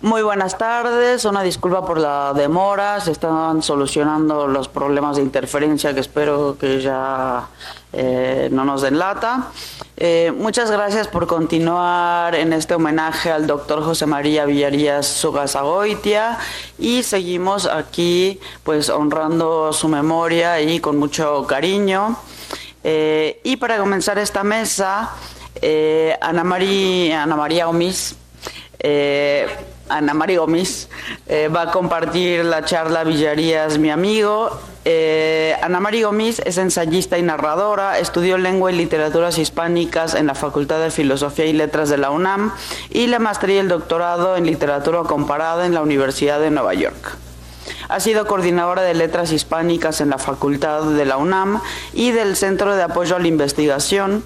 Muy buenas tardes, una disculpa por la demora, se están solucionando los problemas de interferencia que espero que ya no nos den lata. Muchas gracias por continuar en este homenaje al doctor José María Villarías Sugazagoitia y seguimos aquí pues honrando su memoria y con mucho cariño. Y para comenzar esta mesa, Ana María Gomis, Ana María Gomis va a compartir la charla Villarías, mi amigo. Ana María Gomis es ensayista y narradora, estudió lengua y literaturas hispánicas en la Facultad de Filosofía y Letras de la UNAM y la maestría y el doctorado en literatura comparada en la Universidad de Nueva York. Ha sido coordinadora de letras hispánicas en la Facultad de la UNAM y del Centro de Apoyo a la Investigación,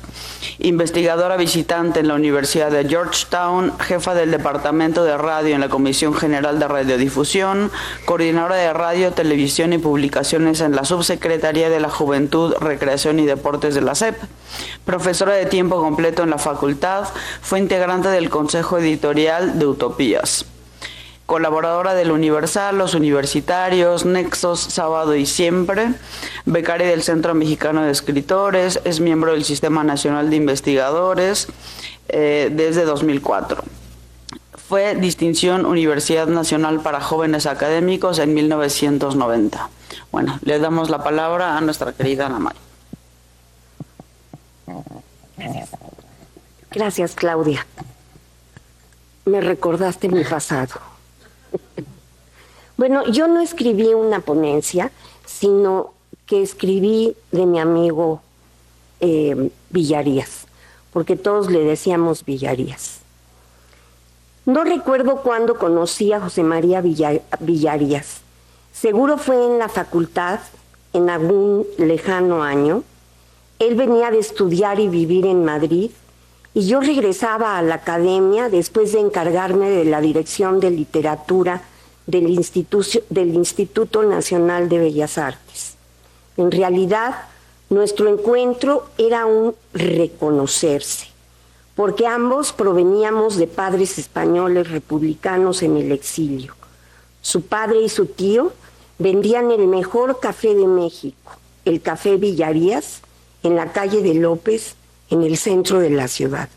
investigadora visitante en la Universidad de Georgetown, jefa del Departamento de Radio en la Comisión General de Radiodifusión, coordinadora de Radio, Televisión y Publicaciones en la Subsecretaría de la Juventud, Recreación y Deportes de la SEP, profesora de tiempo completo en la facultad, fue integrante del Consejo Editorial de Utopías. Colaboradora del Universal, Los Universitarios, Nexos, Sábado y Siempre, becaria del Centro Mexicano de Escritores, es miembro del Sistema Nacional de Investigadores desde 2004. Fue distinción Universidad Nacional para Jóvenes Académicos en 1990. Bueno, le damos la palabra a nuestra querida Ana María. Gracias, Claudia. Me recordaste mi pasado. Bueno, yo no escribí una ponencia, sino que escribí de mi amigo Villarías, porque todos le decíamos Villarías. No recuerdo cuándo conocí a José María Villarías. Seguro fue en la facultad, en algún lejano año. Él venía de estudiar y vivir en Madrid, y yo regresaba a la academia después de encargarme de la dirección de literatura del Instituto Nacional de Bellas Artes. En realidad, nuestro encuentro era un reconocerse, porque ambos proveníamos de padres españoles republicanos en el exilio. Su padre y su tío vendían el mejor café de México, el Café Villarías, en la calle de López, en el centro de la ciudad.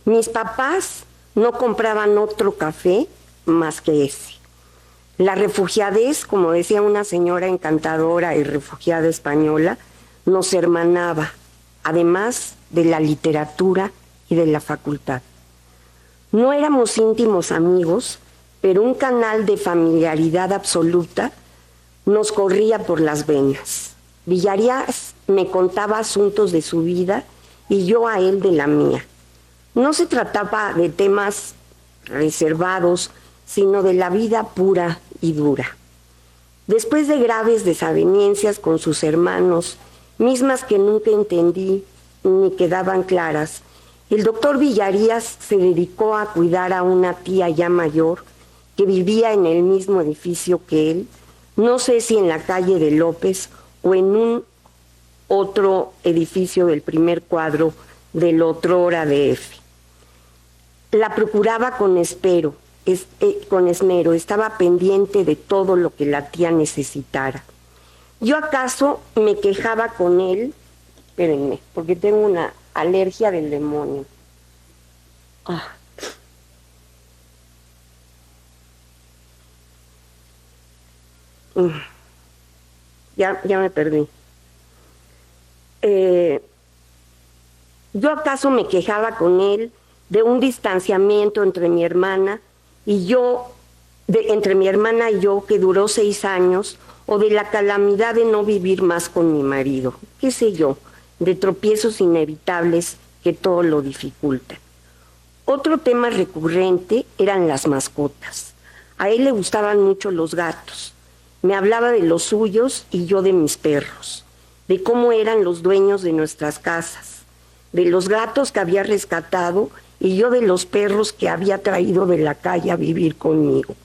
Mis papás no compraban otro café más que ese. La refugiadez, como decía una señora encantadora y refugiada española, nos hermanaba, además de la literatura y de la facultad. No éramos íntimos amigos, pero un canal de familiaridad absoluta nos corría por las venas. Villarías me contaba asuntos de su vida y yo a él de la mía. No se trataba de temas reservados, sino de la vida pura y dura. Después de graves desavenencias con sus hermanos, mismas que nunca entendí ni quedaban claras, el doctor Villarías se dedicó a cuidar a una tía ya mayor que vivía en el mismo edificio que él, no sé si en la calle de López o en un otro edificio del primer cuadro del otrora DF. La procuraba con esmero, estaba pendiente de todo lo que la tía necesitara. Yo acaso me quejaba con él, espérenme, porque tengo una alergia del demonio. Ya me perdí. Yo acaso me quejaba con él de un distanciamiento entre mi hermana y yo que duró 6 años, o de la calamidad de no vivir más con mi marido, qué sé yo, de tropiezos inevitables que todo lo dificultan. Otro tema recurrente eran las mascotas. A él le gustaban mucho los gatos. Me hablaba de los suyos y yo de mis perros, de cómo eran los dueños de nuestras casas, de los gatos que había rescatado y yo de los perros que había traído de la calle a vivir conmigo.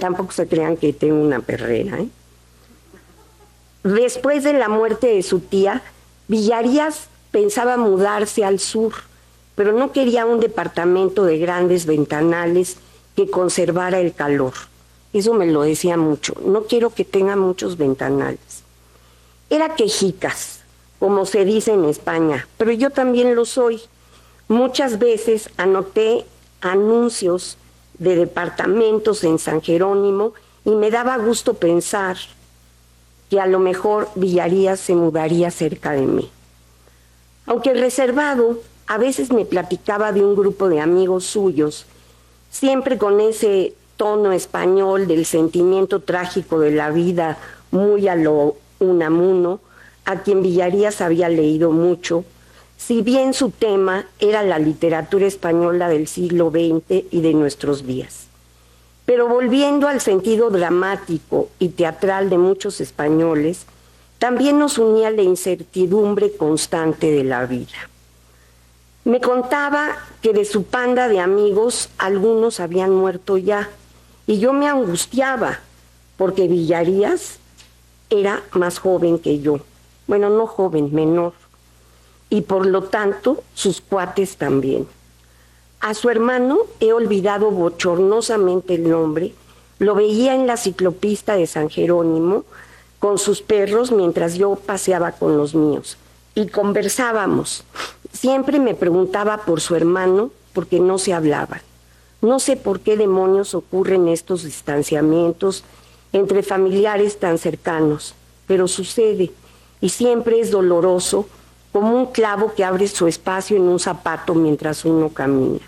Tampoco se crean que tengo una perrera, ¿eh? Después de la muerte de su tía, Villarías pensaba mudarse al sur, pero no quería un departamento de grandes ventanales que conservara el calor. Eso me lo decía mucho. No quiero que tenga muchos ventanales. Era quejicas, como se dice en España, pero yo también lo soy. Muchas veces anoté anuncios de departamentos en San Jerónimo y me daba gusto pensar que a lo mejor Villarías se mudaría cerca de mí. Aunque reservado, a veces me platicaba de un grupo de amigos suyos, siempre con ese tono español del sentimiento trágico de la vida, muy a lo Unamuno, a quien Villarías había leído mucho, si bien su tema era la literatura española del siglo XX y de nuestros días. Pero volviendo al sentido dramático y teatral de muchos españoles, también nos unía la incertidumbre constante de la vida. Me contaba que de su panda de amigos algunos habían muerto ya, y yo me angustiaba, porque Villarías era más joven que yo. Bueno, no joven, menor. Y por lo tanto, sus cuates también. A su hermano he olvidado bochornosamente el nombre, lo veía en la ciclopista de San Jerónimo con sus perros mientras yo paseaba con los míos y conversábamos. Siempre me preguntaba por su hermano porque no se hablaban. No sé por qué demonios ocurren estos distanciamientos entre familiares tan cercanos, pero sucede y siempre es doloroso, como un clavo que abre su espacio en un zapato mientras uno camina.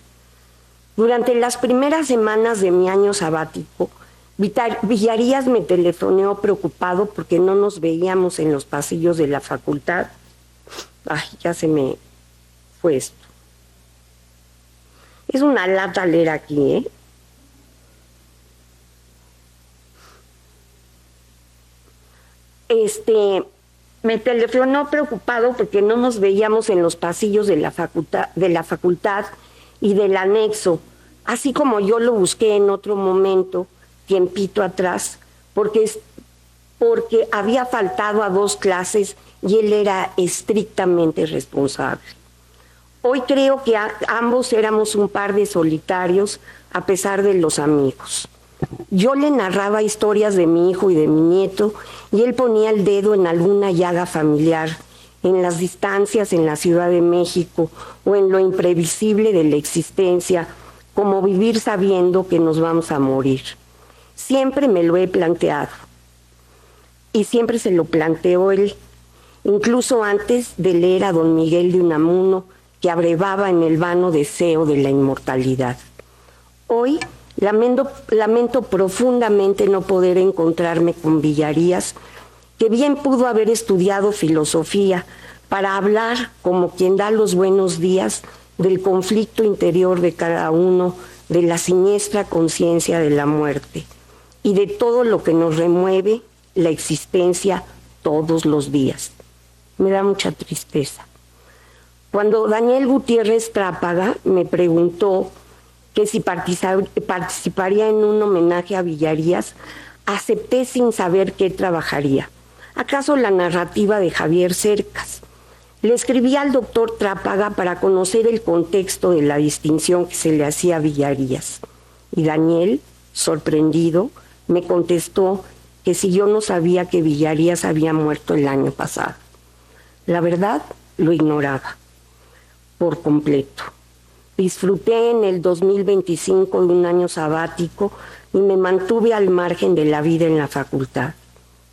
Durante las primeras semanas de mi año sabático, Villarías me telefoneó preocupado porque no nos veíamos en los pasillos de la facultad. Ay, ya se me fue esto. Es una lata leer aquí, ¿eh? Me telefonó preocupado porque no nos veíamos en los pasillos de la facultad y del anexo, así como yo lo busqué en otro momento, tiempito atrás, porque había faltado a 2 clases y él era estrictamente responsable. Hoy creo que ambos éramos un par de solitarios a pesar de los amigos. Yo le narraba historias de mi hijo y de mi nieto y él ponía el dedo en alguna llaga familiar, en las distancias en la Ciudad de México o en lo imprevisible de la existencia, como vivir sabiendo que nos vamos a morir. Siempre me lo he planteado y siempre se lo planteó él, incluso antes de leer a don Miguel de Unamuno, que abrevaba en el vano deseo de la inmortalidad. Hoy lamento profundamente no poder encontrarme con Villarías, que bien pudo haber estudiado filosofía para hablar, como quien da los buenos días, del conflicto interior de cada uno, de la siniestra conciencia de la muerte y de todo lo que nos remueve la existencia todos los días. Me da mucha tristeza. Cuando Daniel Gutiérrez Trápaga me preguntó que si participaría en un homenaje a Villarías, acepté sin saber qué trabajaría. ¿Acaso la narrativa de Javier Cercas? Le escribí al doctor Trápaga para conocer el contexto de la distinción que se le hacía a Villarías. Y Daniel, sorprendido, me contestó que si yo no sabía que Villarías había muerto el año pasado. La verdad, lo ignoraba por completo. Disfruté en el 2025 de un año sabático y me mantuve al margen de la vida en la facultad.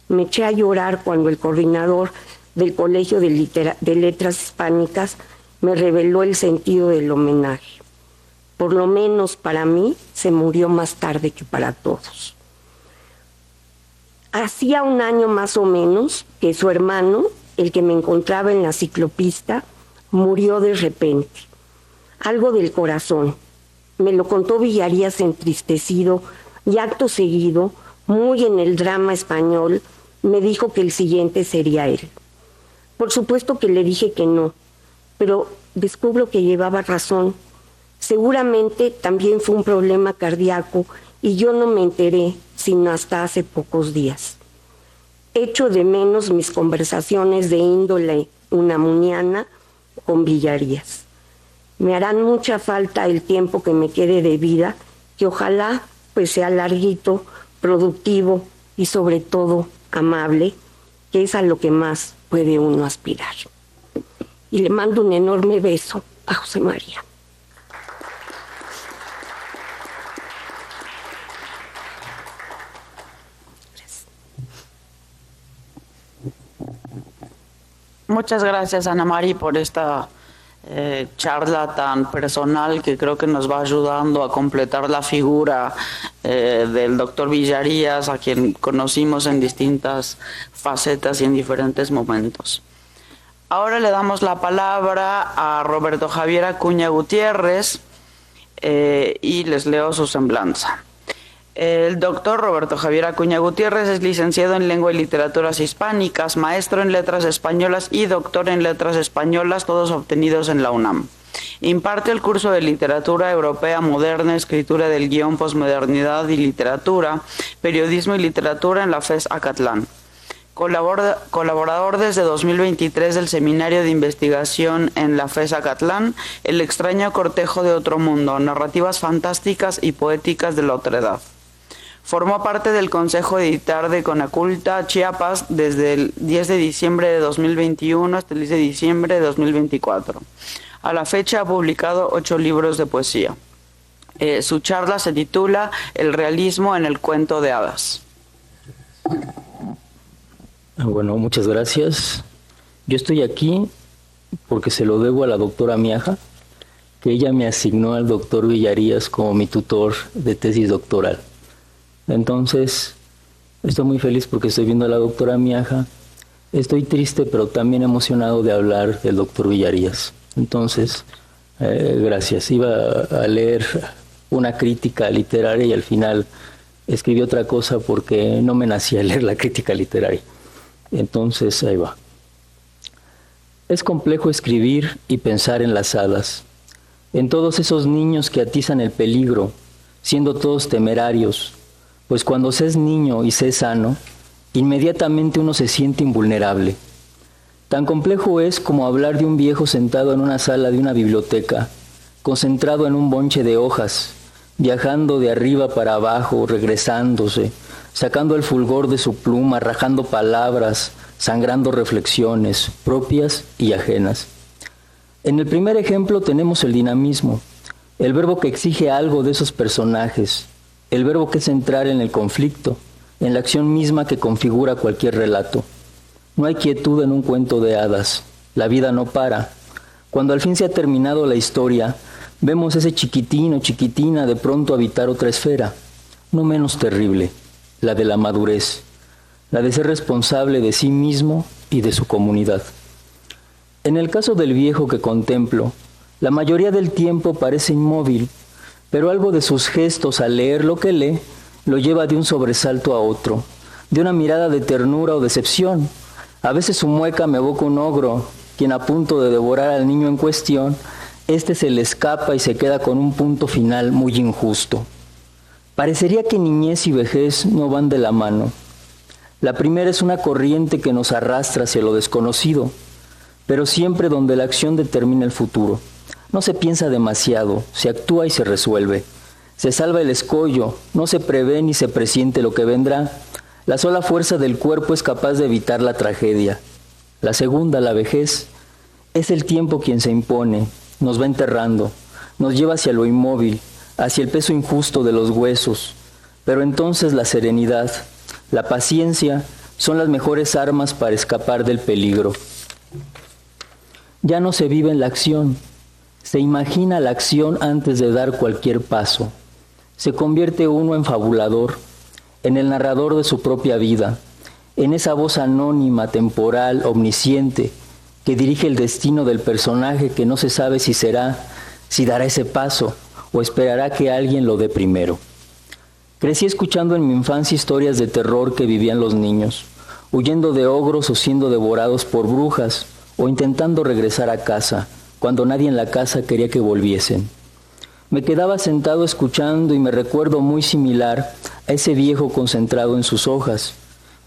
Me eché a llorar cuando el coordinador del Colegio de Letras Hispánicas me reveló el sentido del homenaje. Por lo menos para mí se murió más tarde que para todos. Hacía un año más o menos que su hermano, el que me encontraba en la ciclopista, murió de repente. Algo del corazón. Me lo contó Villarías entristecido y acto seguido, muy en el drama español, me dijo que el siguiente sería él. Por supuesto que le dije que no, pero descubro que llevaba razón. Seguramente también fue un problema cardíaco y yo no me enteré sino hasta hace pocos días. Echo de menos mis conversaciones de índole unamuniana con Villarías. Me harán mucha falta el tiempo que me quede de vida, que ojalá pues sea larguito, productivo y sobre todo amable, que es a lo que más puede uno aspirar. Y le mando un enorme beso a José María. Muchas gracias, Ana María, por esta charla tan personal que creo que nos va ayudando a completar la figura del doctor Villarías, a quien conocimos en distintas facetas y en diferentes momentos. Ahora le damos la palabra a Roberto Javier Acuña Gutiérrez y les leo su semblanza. El doctor Roberto Javier Acuña Gutiérrez es licenciado en Lengua y Literaturas Hispánicas, maestro en Letras Españolas y doctor en Letras Españolas, todos obtenidos en la UNAM. Imparte el curso de Literatura Europea Moderna, Escritura del Guión, Posmodernidad y Literatura, Periodismo y Literatura en la FES Acatlán. Colaborador desde 2023 del Seminario de Investigación en la FES Acatlán, El extraño cortejo de otro mundo, narrativas fantásticas y poéticas de la otredad. Formó parte del Consejo Editar de Conaculta Chiapas desde el 10 de diciembre de 2021 hasta el 10 de diciembre de 2024. A la fecha ha publicado 8 libros de poesía. Su charla se titula El realismo en el cuento de hadas. Bueno, muchas gracias. Yo estoy aquí porque se lo debo a la doctora Miaja, que ella me asignó al doctor Villarías como mi tutor de tesis doctoral. Entonces, estoy muy feliz porque estoy viendo a la doctora Miaja. Estoy triste, pero también emocionado de hablar del doctor Villarías. Entonces, gracias. Iba a leer una crítica literaria y al final escribí otra cosa porque no me nacía leer la crítica literaria. Entonces, ahí va. Es complejo escribir y pensar en las hadas, en todos esos niños que atizan el peligro, siendo todos temerarios, pues cuando se es niño y se es sano, inmediatamente uno se siente invulnerable. Tan complejo es como hablar de un viejo sentado en una sala de una biblioteca, concentrado en un bonche de hojas, viajando de arriba para abajo, regresándose, sacando el fulgor de su pluma, rajando palabras, sangrando reflexiones, propias y ajenas. En el primer ejemplo tenemos el dinamismo, el verbo que exige algo de esos personajes, el verbo que es entrar en el conflicto, en la acción misma que configura cualquier relato. No hay quietud en un cuento de hadas, la vida no para. Cuando al fin se ha terminado la historia, vemos ese chiquitín o chiquitina de pronto habitar otra esfera, no menos terrible, la de la madurez, la de ser responsable de sí mismo y de su comunidad. En el caso del viejo que contemplo, la mayoría del tiempo parece inmóvil, pero algo de sus gestos al leer lo que lee lo lleva de un sobresalto a otro, de una mirada de ternura o decepción. A veces su mueca me evoca un ogro, quien a punto de devorar al niño en cuestión, este se le escapa y se queda con un punto final muy injusto. Parecería que niñez y vejez no van de la mano. La primera es una corriente que nos arrastra hacia lo desconocido, pero siempre donde la acción determina el futuro. No se piensa demasiado, se actúa y se resuelve. Se salva el escollo, no se prevé ni se presiente lo que vendrá. La sola fuerza del cuerpo es capaz de evitar la tragedia. La segunda, la vejez, es el tiempo quien se impone, nos va enterrando, nos lleva hacia lo inmóvil, hacia el peso injusto de los huesos. Pero entonces la serenidad, la paciencia son las mejores armas para escapar del peligro. Ya no se vive en la acción. Se imagina la acción antes de dar cualquier paso. Se convierte uno en fabulador, en el narrador de su propia vida, en esa voz anónima, temporal, omnisciente, que dirige el destino del personaje que no se sabe si será, si dará ese paso o esperará que alguien lo dé primero. Crecí escuchando en mi infancia historias de terror que vivían los niños, huyendo de ogros o siendo devorados por brujas o intentando regresar a casa, cuando nadie en la casa quería que volviesen. Me quedaba sentado escuchando y me recuerdo muy similar a ese viejo concentrado en sus hojas,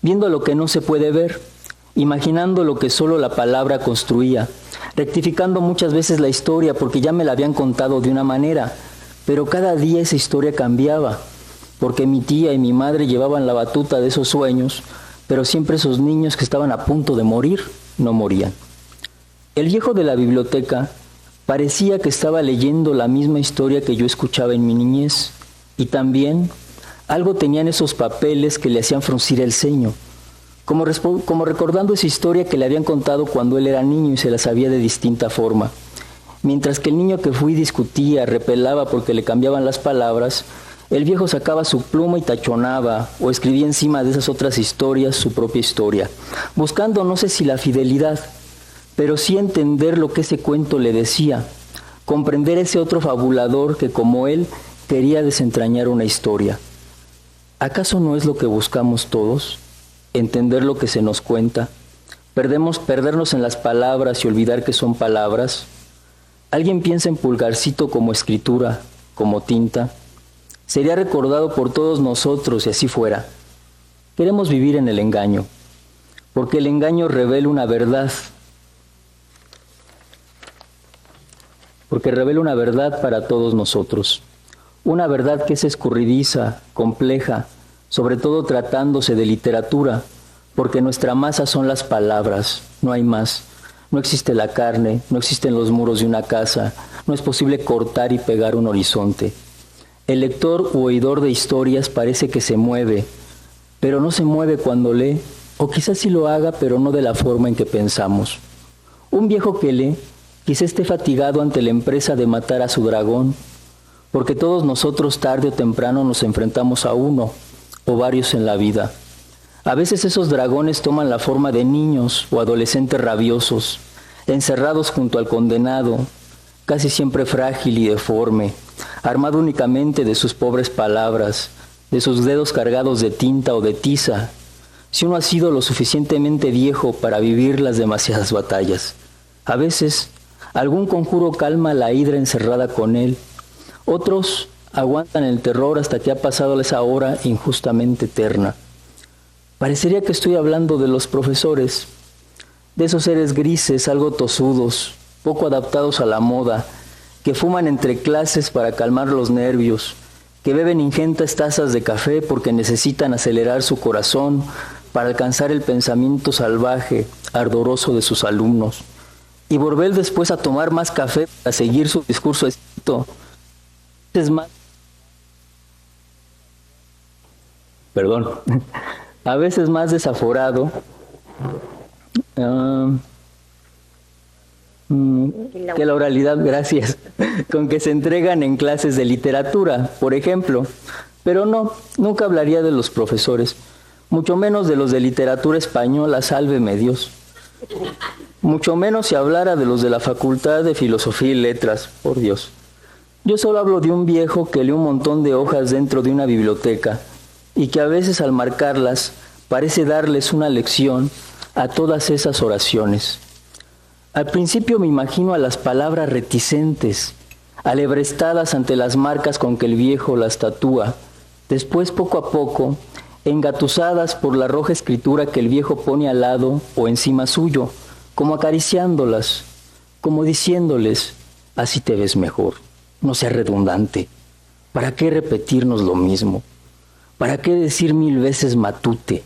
viendo lo que no se puede ver, imaginando lo que solo la palabra construía, rectificando muchas veces la historia porque ya me la habían contado de una manera, pero cada día esa historia cambiaba, porque mi tía y mi madre llevaban la batuta de esos sueños, pero siempre esos niños que estaban a punto de morir no morían. El viejo de la biblioteca parecía que estaba leyendo la misma historia que yo escuchaba en mi niñez, y también algo tenían esos papeles que le hacían fruncir el ceño, como recordando esa historia que le habían contado cuando él era niño y se la sabía de distinta forma. Mientras que el niño que fui discutía, repelaba porque le cambiaban las palabras, el viejo sacaba su pluma y tachonaba o escribía encima de esas otras historias su propia historia, buscando no sé si la fidelidad, pero sí entender lo que ese cuento le decía, comprender ese otro fabulador que como él quería desentrañar una historia. ¿Acaso no es lo que buscamos todos? Entender lo que se nos cuenta, perdernos en las palabras y olvidar que son palabras. Alguien piensa en Pulgarcito como escritura, como tinta. Sería recordado por todos nosotros si así fuera. Queremos vivir en el engaño, porque el engaño revela una verdad. Porque revela una verdad para todos nosotros. Una verdad que es escurridiza, compleja, sobre todo tratándose de literatura, porque nuestra masa son las palabras, no hay más. No existe la carne, no existen los muros de una casa, no es posible cortar y pegar un horizonte. El lector u oidor de historias parece que se mueve, pero no se mueve cuando lee, o quizás sí lo haga, pero no de la forma en que pensamos. Un viejo que lee, quizá esté fatigado ante la empresa de matar a su dragón, porque todos nosotros tarde o temprano nos enfrentamos a uno o varios en la vida. A veces esos dragones toman la forma de niños o adolescentes rabiosos, encerrados junto al condenado, casi siempre frágil y deforme, armado únicamente de sus pobres palabras, de sus dedos cargados de tinta o de tiza, si uno ha sido lo suficientemente viejo para vivir las demasiadas batallas. A veces, algún conjuro calma la hidra encerrada con él, otros aguantan el terror hasta que ha pasado esa hora injustamente eterna. Parecería que estoy hablando de los profesores, de esos seres grises, algo tosudos, poco adaptados a la moda, que fuman entre clases para calmar los nervios, que beben ingentes tazas de café porque necesitan acelerar su corazón para alcanzar el pensamiento salvaje, ardoroso de sus alumnos, y volver después a tomar más café para seguir su discurso escrito. A veces más desaforado que la oralidad, gracias, con que se entregan en clases de literatura, por ejemplo. Pero no, nunca hablaría de los profesores, mucho menos de los de literatura española, sálveme Dios. Mucho menos si hablara de los de la Facultad de Filosofía y Letras, por Dios. Yo solo hablo de un viejo que lee un montón de hojas dentro de una biblioteca y que a veces al marcarlas parece darles una lección a todas esas oraciones. Al principio me imagino a las palabras reticentes, alebrestadas ante las marcas con que el viejo las tatúa, después poco a poco, engatusadas por la roja escritura que el viejo pone al lado o encima suyo, como acariciándolas, como diciéndoles, así te ves mejor. No sea redundante. ¿Para qué repetirnos lo mismo? ¿Para qué decir 1000 veces Matute?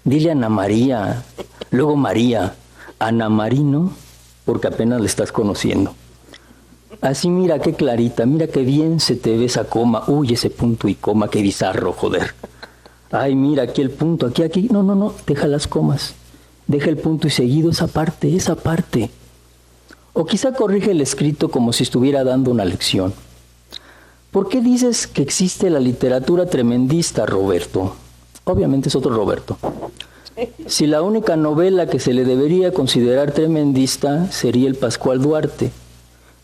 Dile Ana María, luego María, Ana Marino, porque apenas le estás conociendo. Así mira qué clarita, mira qué bien se te ve esa coma. Uy, ese punto y coma, qué bizarro, joder. Ay, mira aquí el punto, aquí. No, deja las comas. Deja el punto y seguido esa parte. O quizá corrige el escrito como si estuviera dando una lección. ¿Por qué dices que existe la literatura tremendista, Roberto? Obviamente es otro Roberto. Si la única novela que se le debería considerar tremendista sería el Pascual Duarte.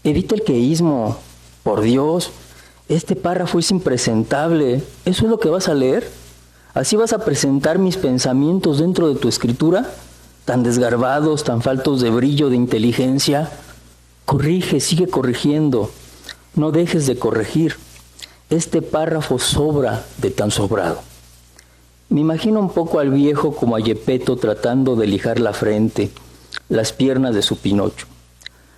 Evita el queísmo. Por Dios, este párrafo es impresentable. ¿Eso es lo que vas a leer? ¿Así vas a presentar mis pensamientos dentro de tu escritura? Tan desgarbados, tan faltos de brillo, de inteligencia. Corrige, sigue corrigiendo. No dejes de corregir. Este párrafo sobra de tan sobrado. Me imagino un poco al viejo como a Gepetto tratando de lijar la frente, las piernas de su Pinocho,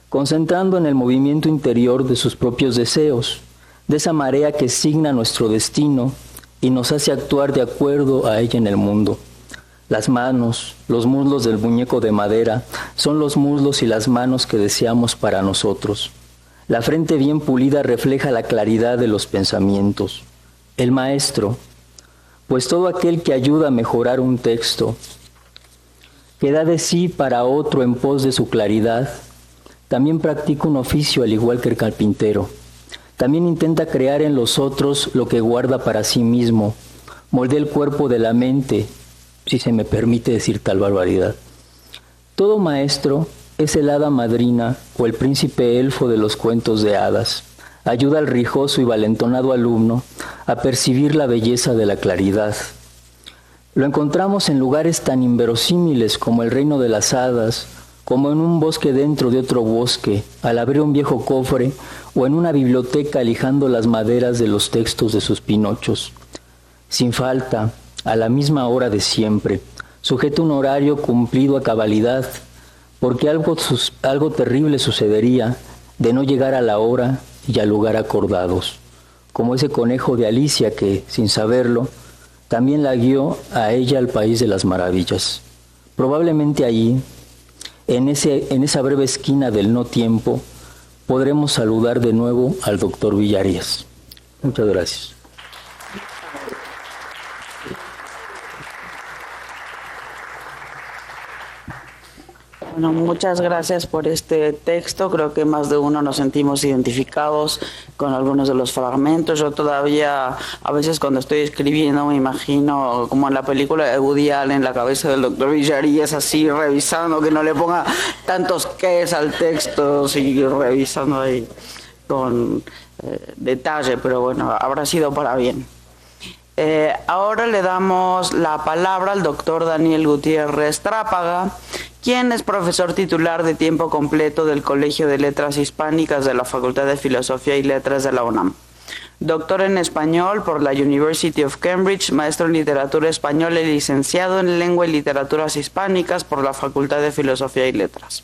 concentrando en el movimiento interior de sus propios deseos, de esa marea que signa nuestro destino y nos hace actuar de acuerdo a ella en el mundo. Las manos, los muslos del muñeco de madera, son los muslos y las manos que deseamos para nosotros. La frente bien pulida refleja la claridad de los pensamientos. El maestro, pues todo aquel que ayuda a mejorar un texto, que da de sí para otro en pos de su claridad, también practica un oficio al igual que el carpintero. También intenta crear en los otros lo que guarda para sí mismo, moldea el cuerpo de la mente, si se me permite decir tal barbaridad. Todo maestro es el hada madrina o el príncipe elfo de los cuentos de hadas. Ayuda al rijoso y valentonado alumno a percibir la belleza de la claridad. Lo encontramos en lugares tan inverosímiles como el reino de las hadas, como en un bosque dentro de otro bosque, al abrir un viejo cofre, o en una biblioteca lijando las maderas de los textos de sus Pinochos. Sin falta, a la misma hora de siempre, sujeto a un horario cumplido a cabalidad, porque algo terrible sucedería de no llegar a la hora y al lugar acordados, como ese conejo de Alicia que, sin saberlo, también la guió a ella al país de las maravillas. Probablemente allí, en esa breve esquina del no tiempo, podremos saludar de nuevo al doctor Villarías. Muchas gracias. Bueno, muchas gracias por este texto. Creo que más de uno nos sentimos identificados con algunos de los fragmentos. Yo todavía, a veces cuando estoy escribiendo, me imagino como en la película de Woody Allen, la cabeza del doctor Villarías así revisando, que no le ponga tantos qués al texto, sigue revisando ahí con detalle, pero bueno, habrá sido para bien. Ahora le damos la palabra al doctor Daniel Gutiérrez Trápaga, quien es profesor titular de tiempo completo del Colegio de Letras Hispánicas de la Facultad de Filosofía y Letras de la UNAM. Doctor en español por la University of Cambridge, maestro en literatura española y licenciado en lengua y literaturas hispánicas por la Facultad de Filosofía y Letras.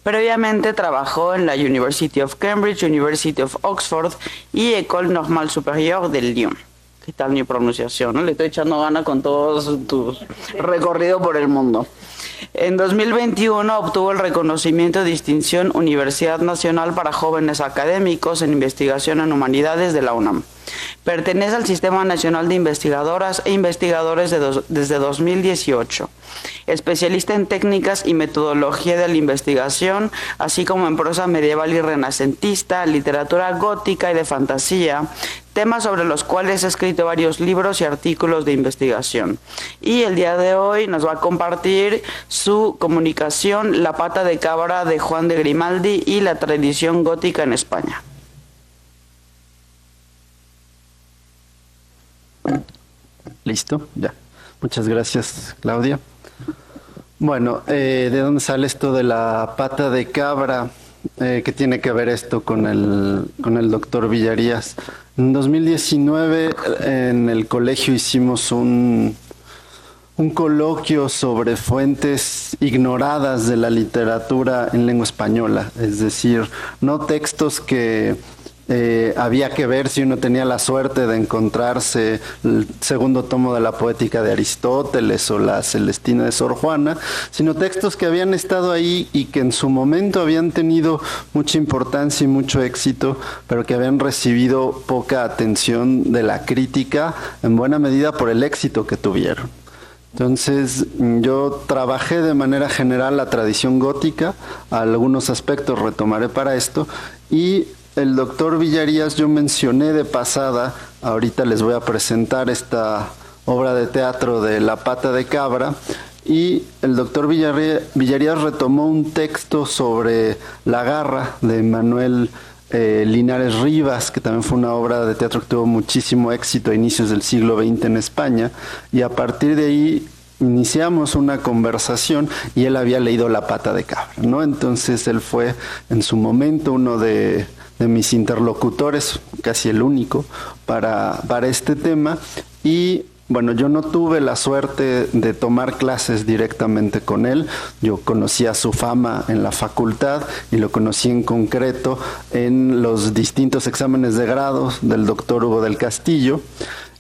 Previamente trabajó en la University of Cambridge, University of Oxford y École Normale Supérieure de Lyon. ¿Qué tal mi pronunciación? ¿No? Le estoy echando gana con todo tu recorrido por el mundo. En 2021 obtuvo el reconocimiento de distinción Universidad Nacional para Jóvenes Académicos en Investigación en Humanidades de la UNAM. Pertenece al Sistema Nacional de Investigadoras e Investigadores desde 2018. Especialista en técnicas y metodología de la investigación, así como en prosa medieval y renacentista, literatura gótica y de fantasía, temas sobre los cuales ha escrito varios libros y artículos de investigación. Y el día de hoy nos va a compartir su comunicación La pata de cabra de Juan de Grimaldi y la tradición gótica en España. Listo, ya. Muchas gracias, Claudia. Bueno, ¿de dónde sale esto de la pata de cabra? ¿Qué tiene que ver esto con el doctor Villarías? En 2019 en el colegio hicimos un coloquio sobre fuentes ignoradas de la literatura en lengua española, es decir, no textos que había que ver si uno tenía la suerte de encontrarse el segundo tomo de la Poética de Aristóteles o la Celestina de Sor Juana, sino textos que habían estado ahí y que en su momento habían tenido mucha importancia y mucho éxito, pero que habían recibido poca atención de la crítica, en buena medida por el éxito que tuvieron. Entonces yo trabajé de manera general la tradición gótica, algunos aspectos retomaré para esto, y el doctor Villarías yo mencioné de pasada, ahorita les voy a presentar esta obra de teatro de La pata de cabra, y el doctor Villarías retomó un texto sobre La garra de Manuel Linares Rivas, que también fue una obra de teatro que tuvo muchísimo éxito a inicios del siglo XX en España, y a partir de ahí iniciamos una conversación y él había leído La pata de cabra, ¿no? Entonces él fue en su momento uno de mis interlocutores, casi el único, para este tema, y Bueno, yo no tuve la suerte de tomar clases directamente con él. Yo conocía su fama en la facultad y lo conocí en concreto en los distintos exámenes de grado del doctor Hugo del Castillo.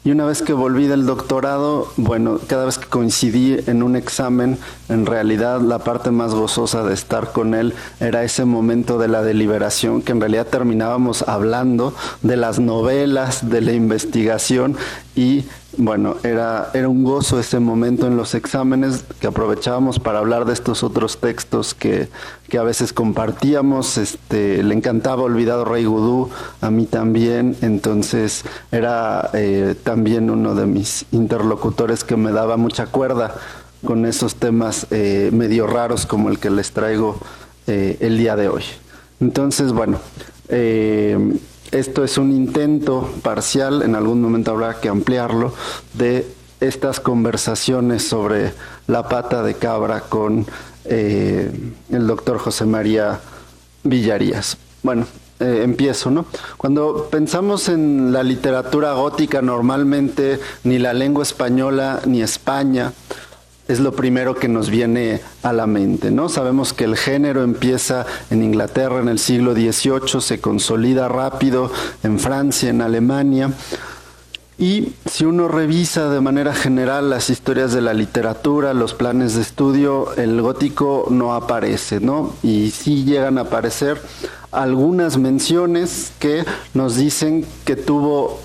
Y una vez que volví del doctorado, bueno, cada vez que coincidí en un examen, en realidad la parte más gozosa de estar con él era ese momento de la deliberación, que en realidad terminábamos hablando de las novelas, de la investigación y bueno, era un gozo ese momento en los exámenes que aprovechábamos para hablar de estos otros textos que a veces compartíamos. Le encantaba Olvidado Rey Gudú, a mí también, entonces era también uno de mis interlocutores que me daba mucha cuerda con esos temas medio raros como el que les traigo el día de hoy. Entonces, bueno, esto es un intento parcial, en algún momento habrá que ampliarlo, de estas conversaciones sobre la pata de cabra con el doctor José María Villarías. Bueno, empiezo, ¿no? Cuando pensamos en la literatura gótica, normalmente ni la lengua española ni España es lo primero que nos viene a la mente, ¿no? Sabemos que el género empieza en Inglaterra en el siglo XVIII, se consolida rápido en Francia, en Alemania, y si uno revisa de manera general las historias de la literatura, los planes de estudio, el gótico no aparece, ¿no? Y sí llegan a aparecer algunas menciones que nos dicen que tuvo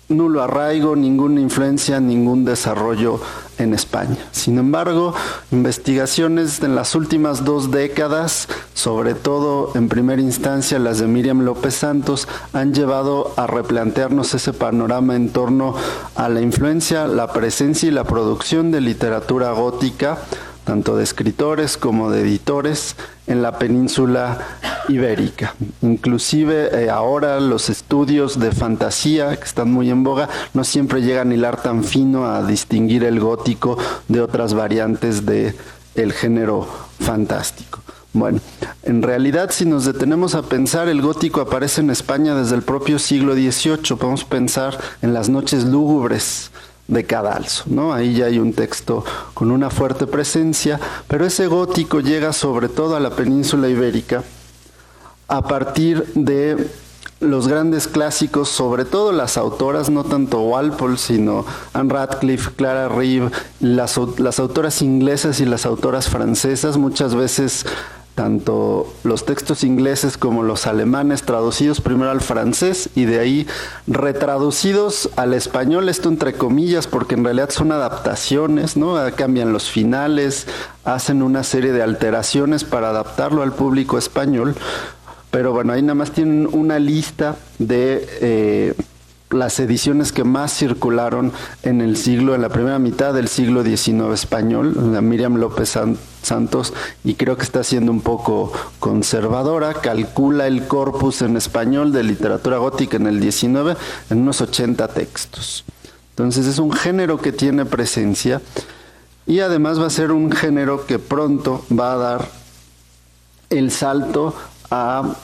nulo arraigo, ninguna influencia, ningún desarrollo en España. Sin embargo, investigaciones en las últimas 2 décadas, sobre todo en primera instancia las de Miriam López Santos, han llevado a replantearnos ese panorama en torno a la influencia, la presencia y la producción de literatura gótica, tanto de escritores como de editores, en la península ibérica. Inclusive ahora los estudios de fantasía, que están muy en boga, no siempre llegan a hilar tan fino a distinguir el gótico de otras variantes del género fantástico. Bueno, en realidad si nos detenemos a pensar, el gótico aparece en España desde el propio siglo XVIII. Podemos pensar en las noches lúgubres de Cadalso, ¿no? Ahí ya hay un texto con una fuerte presencia, pero ese gótico llega sobre todo a la península ibérica a partir de los grandes clásicos, sobre todo las autoras, no tanto Walpole, sino Anne Radcliffe, Clara Reeve, las autoras inglesas y las autoras francesas, muchas veces tanto los textos ingleses como los alemanes traducidos primero al francés y de ahí retraducidos al español, esto entre comillas porque en realidad son adaptaciones, ¿no? Cambian los finales, hacen una serie de alteraciones para adaptarlo al público español, pero bueno, ahí nada más tienen una lista de las ediciones que más circularon en la primera mitad del siglo XIX español, la Miriam López Santos, y creo que está siendo un poco conservadora, calcula el corpus en español de literatura gótica en el XIX en unos 80 textos. Entonces es un género que tiene presencia y además va a ser un género que pronto va a dar el salto a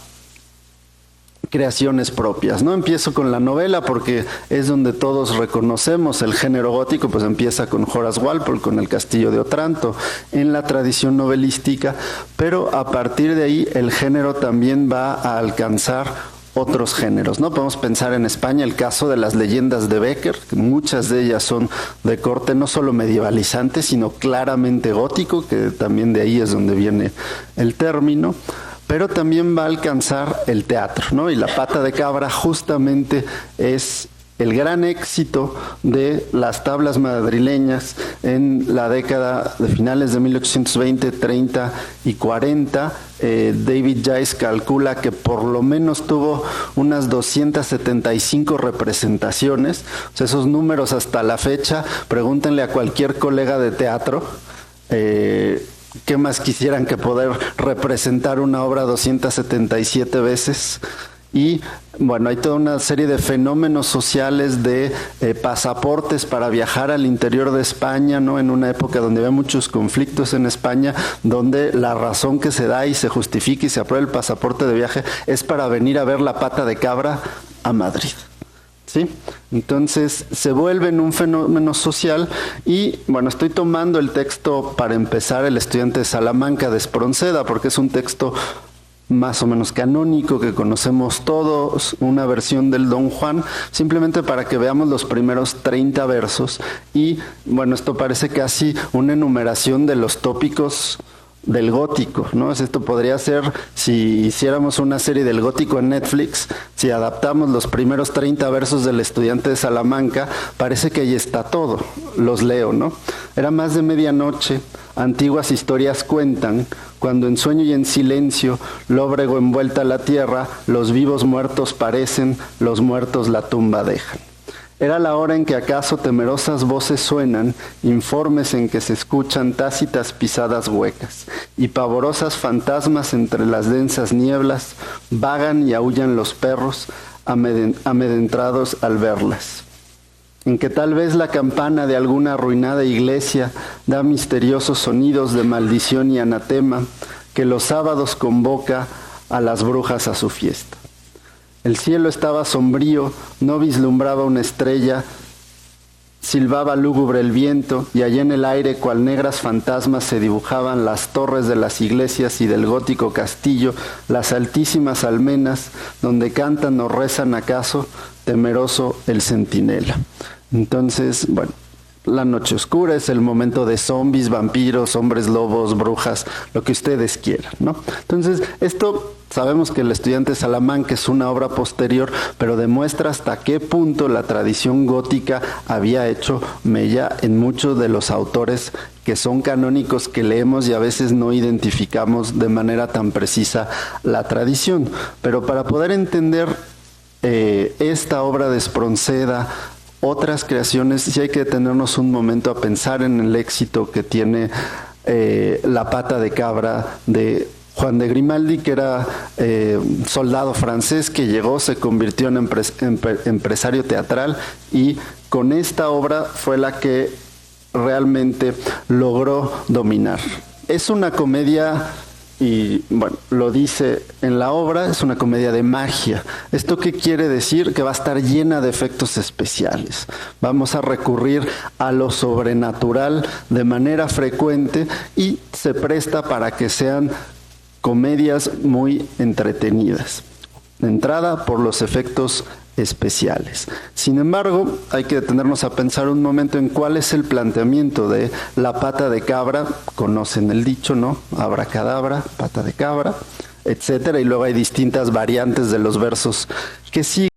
creaciones propias, ¿no? Empiezo con la novela porque es donde todos reconocemos el género gótico, pues empieza con Horace Walpole, con El Castillo de Otranto, en la tradición novelística, pero a partir de ahí el género también va a alcanzar otros géneros, ¿no? Podemos pensar en España el caso de las leyendas de Bécquer, que muchas de ellas son de corte no solo medievalizante, sino claramente gótico, que también de ahí es donde viene el término, pero también va a alcanzar el teatro, ¿no? Y La pata de cabra justamente es el gran éxito de las tablas madrileñas en la década de finales de 1820, 30 y 40. David Joyce calcula que por lo menos tuvo unas 275 representaciones. O sea, esos números hasta la fecha, pregúntenle a cualquier colega de teatro, ¿qué más quisieran que poder representar una obra 277 veces? Y bueno, hay toda una serie de fenómenos sociales de pasaportes para viajar al interior de España, ¿no? En una época donde había muchos conflictos en España, donde la razón que se da y se justifica y se aprueba el pasaporte de viaje es para venir a ver La pata de cabra a Madrid. ¿sí? Entonces se vuelve en un fenómeno social y, bueno, estoy tomando el texto para empezar, El estudiante de Salamanca de Espronceda, porque es un texto más o menos canónico que conocemos todos, una versión del Don Juan, simplemente para que veamos los primeros 30 versos y, bueno, esto parece casi una enumeración de los tópicos del gótico, ¿no? Esto podría ser, si hiciéramos una serie del gótico en Netflix, si adaptamos los primeros 30 versos del estudiante de Salamanca, parece que ahí está todo. Los leo, ¿no? Era más de medianoche, antiguas historias cuentan, cuando en sueño y en silencio, lóbrego envuelta la tierra, los vivos muertos parecen, los muertos la tumba dejan. Era la hora en que acaso temerosas voces suenan, informes en que se escuchan tácitas pisadas huecas, y pavorosas fantasmas entre las densas nieblas, vagan y aullan los perros, amedrentados al verlas. En que tal vez la campana de alguna arruinada iglesia da misteriosos sonidos de maldición y anatema, que los sábados convoca a las brujas a su fiesta. El cielo estaba sombrío, no vislumbraba una estrella, silbaba lúgubre el viento, y allá en el aire, cual negras fantasmas, se dibujaban las torres de las iglesias y del gótico castillo, las altísimas almenas, donde cantan o rezan acaso, temeroso el centinela. Entonces, bueno, la noche oscura es el momento de zombies, vampiros, hombres lobos, brujas, lo que ustedes quieran, ¿no? Entonces, esto sabemos que El estudiante de Salamanca es una obra posterior, pero demuestra hasta qué punto la tradición gótica había hecho mella en muchos de los autores que son canónicos que leemos y a veces no identificamos de manera tan precisa la tradición. Pero para poder entender esta obra de Espronceda, otras creaciones, sí hay que detenernos un momento a pensar en el éxito que tiene La pata de cabra de Juan de Grimaldi, que era soldado francés que llegó, se convirtió en empresario teatral y con esta obra fue la que realmente logró dominar. Es una comedia, y bueno, lo dice en la obra, es una comedia de magia. ¿Esto qué quiere decir? Que va a estar llena de efectos especiales. Vamos a recurrir a lo sobrenatural de manera frecuente y se presta para que sean comedias muy entretenidas. De entrada, por los efectos especiales. Sin embargo, hay que detenernos a pensar un momento en cuál es el planteamiento de La pata de cabra. Conocen el dicho, ¿no? Abracadabra, pata de cabra, etcétera, y luego hay distintas variantes de los versos que siguen,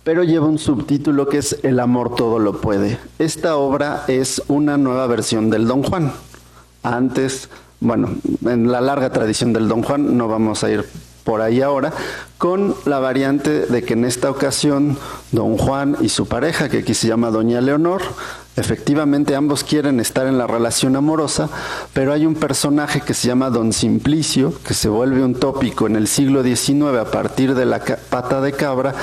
pero lleva un subtítulo que es El amor todo lo puede. Esta obra es una nueva versión del Don Juan. Antes, bueno, en la larga tradición del Don Juan, no vamos a ir por ahí ahora, con la variante de que en esta ocasión Don Juan y su pareja, que aquí se llama Doña Leonor, efectivamente ambos quieren estar en la relación amorosa, pero hay un personaje que se llama Don Simplicio, que se vuelve un tópico en el siglo XIX a partir de La pata de cabra,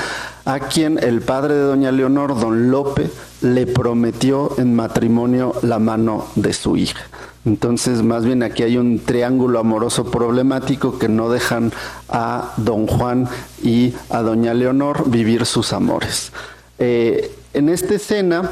a quien el padre de Doña Leonor, Don Lope, le prometió en matrimonio la mano de su hija. Entonces, más bien aquí hay un triángulo amoroso problemático que no dejan a Don Juan y a Doña Leonor vivir sus amores. En esta escena,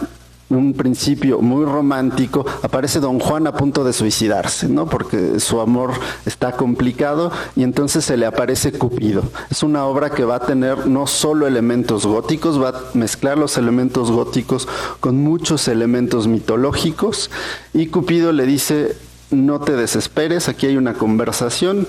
un principio muy romántico, aparece Don Juan a punto de suicidarse, ¿no? Porque su amor está complicado y entonces se le aparece Cupido. Es una obra que va a tener no solo elementos góticos, va a mezclar los elementos góticos con muchos elementos mitológicos y Cupido le dice: no te desesperes, aquí hay una conversación.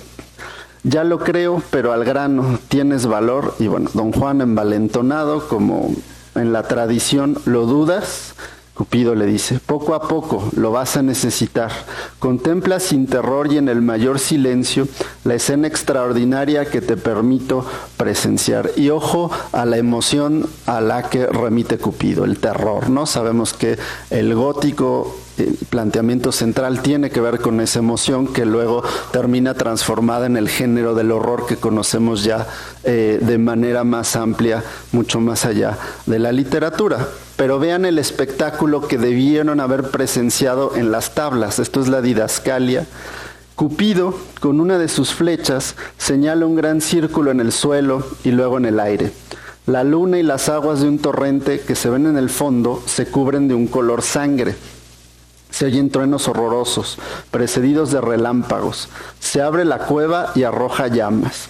Ya lo creo, pero al grano, tienes valor. Y bueno, Don Juan, envalentonado, como en la tradición, lo dudas. Cupido le dice: poco a poco lo vas a necesitar. Contempla sin terror y en el mayor silencio la escena extraordinaria que te permito presenciar. Y ojo a la emoción a la que remite Cupido, el terror, ¿no? Sabemos que el gótico, el planteamiento central tiene que ver con esa emoción que luego termina transformada en el género del horror que conocemos ya de manera más amplia, mucho más allá de la literatura. Pero vean el espectáculo que debieron haber presenciado en las tablas. Esto es la didascalia. Cupido, con una de sus flechas, señala un gran círculo en el suelo y luego en el aire. La luna y las aguas de un torrente que se ven en el fondo se cubren de un color sangre. Se oyen truenos horrorosos, precedidos de relámpagos. Se abre la cueva y arroja llamas.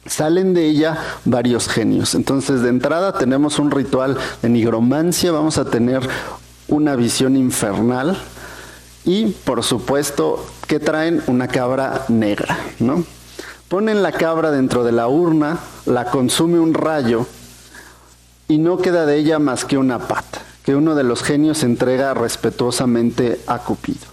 Salen de ella varios genios. Entonces, de entrada tenemos un ritual de nigromancia, vamos a tener una visión infernal y, por supuesto, ¿qué traen? Una cabra negra, ¿no? Ponen la cabra dentro de la urna, la consume un rayo y no queda de ella más que una pata, que uno de los genios entrega respetuosamente a Cupido.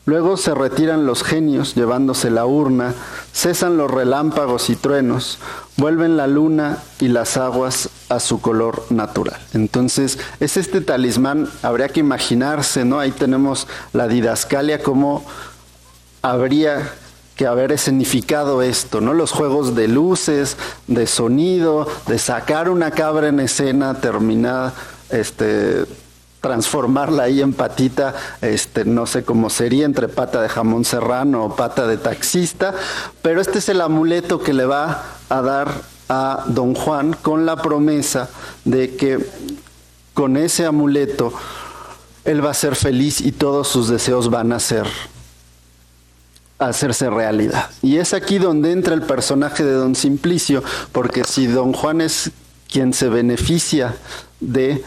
Luego se retiran los genios llevándose la urna, cesan los relámpagos y truenos, vuelven la luna y las aguas a su color natural. Entonces, es este talismán, habría que imaginarse, ¿no? Ahí tenemos la didascalia, cómo habría que haber escenificado esto, ¿no? Los juegos de luces, de sonido, de sacar una cabra en escena, terminar, transformarla ahí en patita, no sé cómo sería, entre pata de jamón serrano o pata de taxista, pero este es el amuleto que le va a dar a don Juan con la promesa de que con ese amuleto él va a ser feliz y todos sus deseos van a hacerse realidad. Y es aquí donde entra el personaje de don Simplicio, porque si don Juan es quien se beneficia de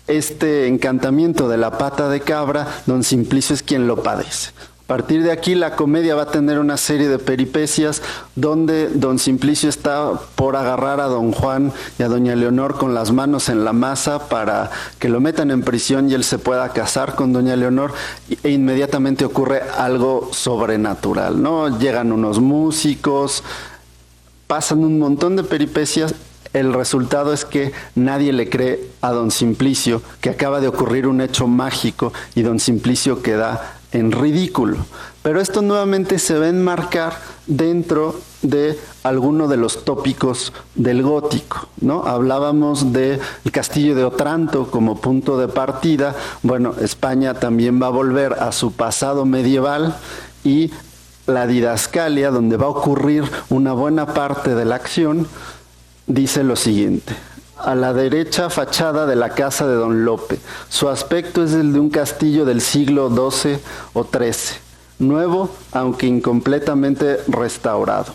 este encantamiento de la pata de cabra, don Simplicio es quien lo padece. A partir de aquí la comedia va a tener una serie de peripecias donde don Simplicio está por agarrar a don Juan y a doña Leonor con las manos en la masa para que lo metan en prisión y él se pueda casar con doña Leonor, e inmediatamente ocurre algo sobrenatural, ¿no? Llegan unos músicos, pasan un montón de peripecias. El resultado es que nadie le cree a don Simplicio, que acaba de ocurrir un hecho mágico y don Simplicio queda en ridículo. Pero esto nuevamente se va a enmarcar dentro de alguno de los tópicos del gótico, ¿no? Hablábamos del castillo de Otranto como punto de partida. Bueno, España también va a volver a su pasado medieval y la didascalia, donde va a ocurrir una buena parte de la acción, dice lo siguiente: a la derecha fachada de la casa de don Lope. Su aspecto es el de un castillo del siglo XII o XIII, nuevo aunque incompletamente restaurado.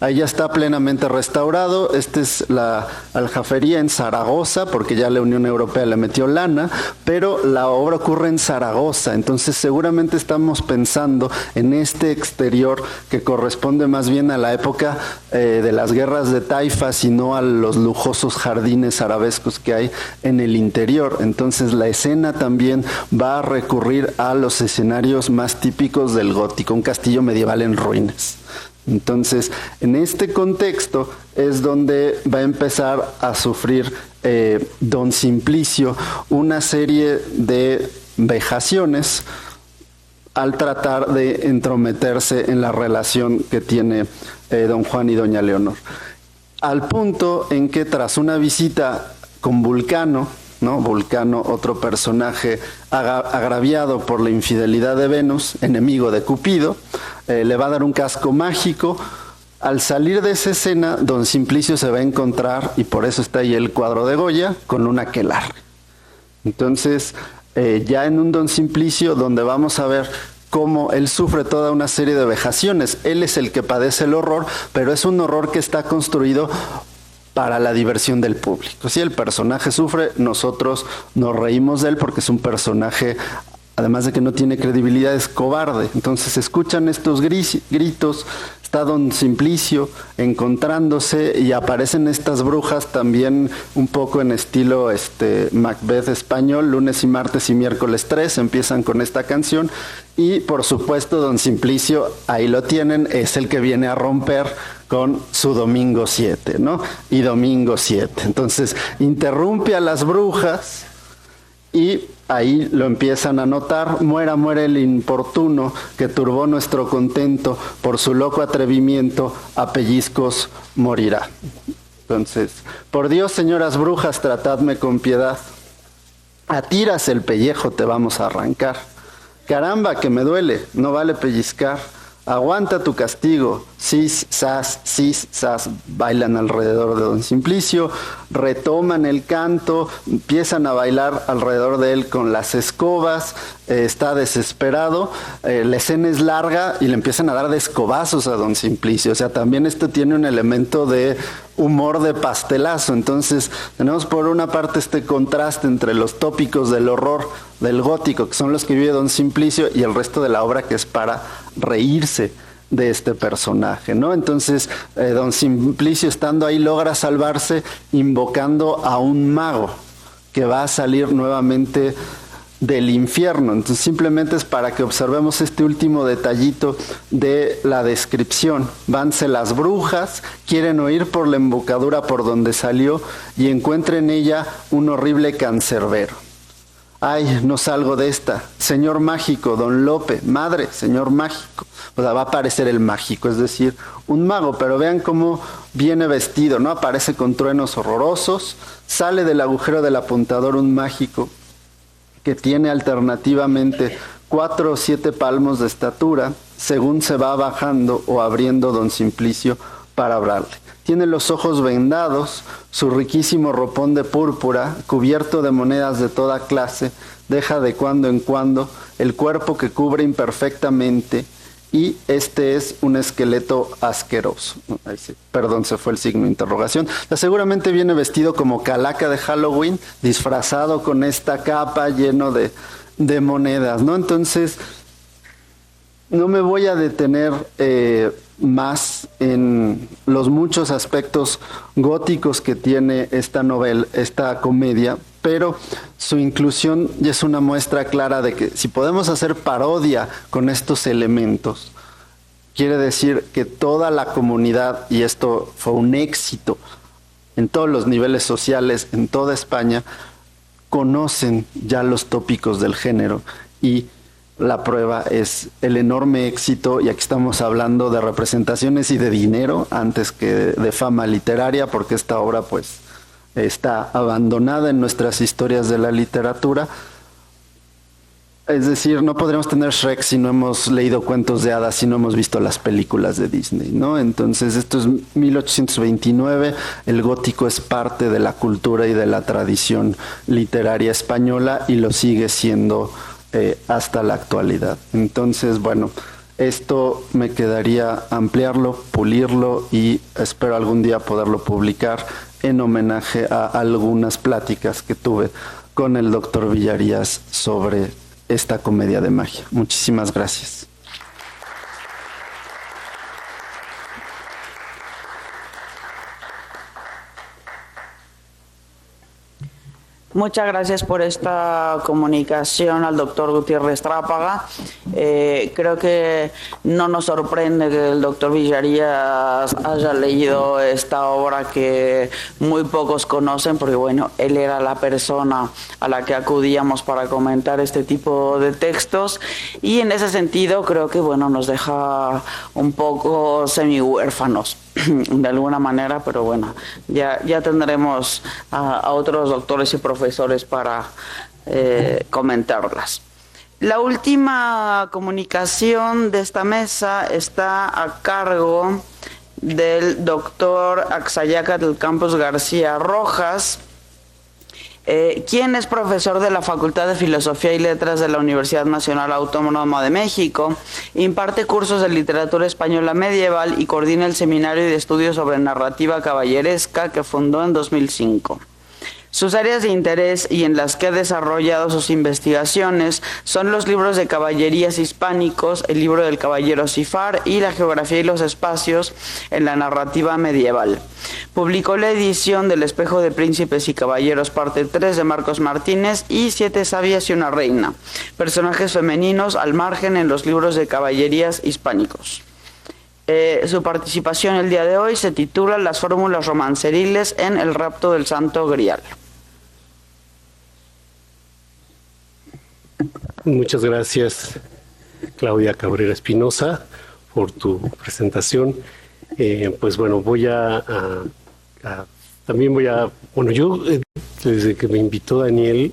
Ahí ya está plenamente restaurado. Esta es la aljafería en Zaragoza, porque ya la Unión Europea le metió lana, pero la obra ocurre en Zaragoza. Entonces seguramente estamos pensando en este exterior que corresponde más bien a la época de las guerras de taifas y no a los lujosos jardines arabescos que hay en el interior. Entonces la escena también va a recurrir a los escenarios más típicos del gótico, un castillo medieval en ruinas. Entonces, en este contexto es donde va a empezar a sufrir don Simplicio una serie de vejaciones al tratar de entrometerse en la relación que tiene don Juan y doña Leonor. Al punto en que tras una visita con Vulcano, ¿no? Vulcano, otro personaje agraviado por la infidelidad de Venus, enemigo de Cupido, le va a dar un casco mágico. Al salir de esa escena, don Simplicio se va a encontrar, y por eso está ahí el cuadro de Goya, con un aquelarre. Entonces, ya en un don Simplicio donde vamos a ver cómo él sufre toda una serie de vejaciones. Él es el que padece el horror, pero es un horror que está construido para la diversión del público. Si el personaje sufre, nosotros nos reímos de él porque es un personaje, además de que no tiene credibilidad, es cobarde. Entonces escuchan estos gritos, está don Simplicio encontrándose y aparecen estas brujas también un poco en estilo Macbeth español, lunes y martes y miércoles 3, empiezan con esta canción y por supuesto don Simplicio, ahí lo tienen, es el que viene a romper con su domingo 7, ¿no? Y domingo 7. Entonces interrumpe a las brujas y ahí lo empiezan a notar: muera, muera el importuno que turbó nuestro contento, por su loco atrevimiento a pellizcos morirá. Entonces, por Dios, señoras brujas, tratadme con piedad. A tiras el pellejo te vamos a arrancar. Caramba, que me duele, no vale pellizcar. Aguanta tu castigo, cis, sas, bailan alrededor de don Simplicio, retoman el canto, empiezan a bailar alrededor de él con las escobas, está desesperado, la escena es larga y le empiezan a dar de escobazos a don Simplicio. O sea, también esto tiene un elemento de humor de pastelazo. Entonces tenemos por una parte este contraste entre los tópicos del horror del gótico, que son los que vive don Simplicio, y el resto de la obra, que es para reírse de este personaje, ¿no? Entonces don Simplicio, estando ahí, logra salvarse invocando a un mago que va a salir nuevamente del infierno. Entonces simplemente es para que observemos este último detallito de la descripción. Vanse las brujas, quieren oír por la embocadura por donde salió y encuentran en ella un horrible cancerbero. Ay, no salgo de esta. Señor mágico, don Lope, madre, señor mágico. O sea, va a aparecer el mágico, es decir, un mago, pero vean cómo viene vestido, ¿no? Aparece con truenos horrorosos, sale del agujero del apuntador un mágico que tiene alternativamente 4 o 7 palmos de estatura, según se va bajando o abriendo don Simplicio para hablarle. Tiene los ojos vendados, su riquísimo ropón de púrpura, cubierto de monedas de toda clase, deja de cuando en cuando el cuerpo que cubre imperfectamente, y este es un esqueleto asqueroso. Ahí sí, perdón, se fue el signo de interrogación. Seguramente viene vestido como calaca de Halloween, disfrazado con esta capa lleno de monedas, ¿no? Entonces, no me voy a detener más en los muchos aspectos góticos que tiene esta novela, esta comedia, pero su inclusión ya es una muestra clara de que si podemos hacer parodia con estos elementos, quiere decir que toda la comunidad, y esto fue un éxito en todos los niveles sociales, en toda España, conocen ya los tópicos del género, y la prueba es el enorme éxito, y aquí estamos hablando de representaciones y de dinero antes que de fama literaria, porque esta obra pues está abandonada en nuestras historias de la literatura. Es decir, no podríamos tener Shrek si no hemos leído cuentos de hadas, si no hemos visto las películas de Disney, ¿no? Entonces esto es 1829, el gótico es parte de la cultura y de la tradición literaria española y lo sigue siendo hasta la actualidad. Entonces, bueno, esto me quedaría ampliarlo, pulirlo, y espero algún día poderlo publicar en homenaje a algunas pláticas que tuve con el doctor Villarías sobre esta comedia de magia. Muchísimas gracias. Muchas gracias por esta comunicación al doctor Gutiérrez Trápaga. Creo que no nos sorprende que el doctor Villarías haya leído esta obra que muy pocos conocen, porque bueno, él era la persona a la que acudíamos para comentar este tipo de textos, y en ese sentido creo que bueno, nos deja un poco semi-huérfanos de alguna manera, pero bueno, ya tendremos a otros doctores y profesores para comentarlas. La última comunicación de esta mesa está a cargo del doctor Axayácatl Campos García Rojas, quien es profesor de la Facultad de Filosofía y Letras de la Universidad Nacional Autónoma de México, imparte cursos de literatura española medieval y coordina el Seminario de Estudios sobre Narrativa Caballeresca que fundó en 2005. Sus áreas de interés y en las que ha desarrollado sus investigaciones son los libros de caballerías hispánicos, el libro del caballero Cifar y la geografía y los espacios en la narrativa medieval. Publicó la edición del Espejo de Príncipes y Caballeros, parte 3 de Marcos Martínez, y 7 sabias y una reina, personajes femeninos al margen en los libros de caballerías hispánicos. Su participación el día de hoy se titula Las fórmulas romanceriles en El rapto del Santo Grial. Muchas gracias, Claudia Cabrera Espinosa, por tu presentación. Pues bueno, yo desde que me invitó Daniel,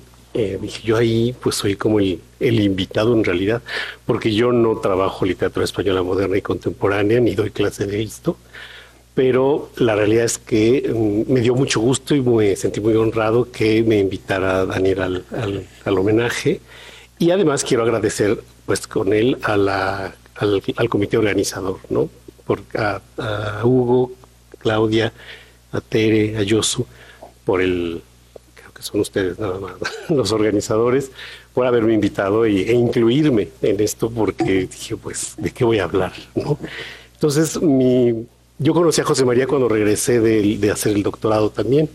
dije, yo ahí pues soy como el invitado en realidad, porque yo no trabajo literatura española moderna y contemporánea, ni doy clase de esto, pero la realidad es que me dio mucho gusto y me sentí muy honrado que me invitara Daniel al homenaje, y además quiero agradecer pues con él al comité organizador, ¿no? A Hugo, Claudia, a Tere, a Yosu, por creo que son ustedes nada más, los organizadores, por haberme invitado e incluirme en esto, porque dije, pues, ¿de qué voy a hablar, no? Entonces, yo conocí a José María cuando regresé de hacer el doctorado también,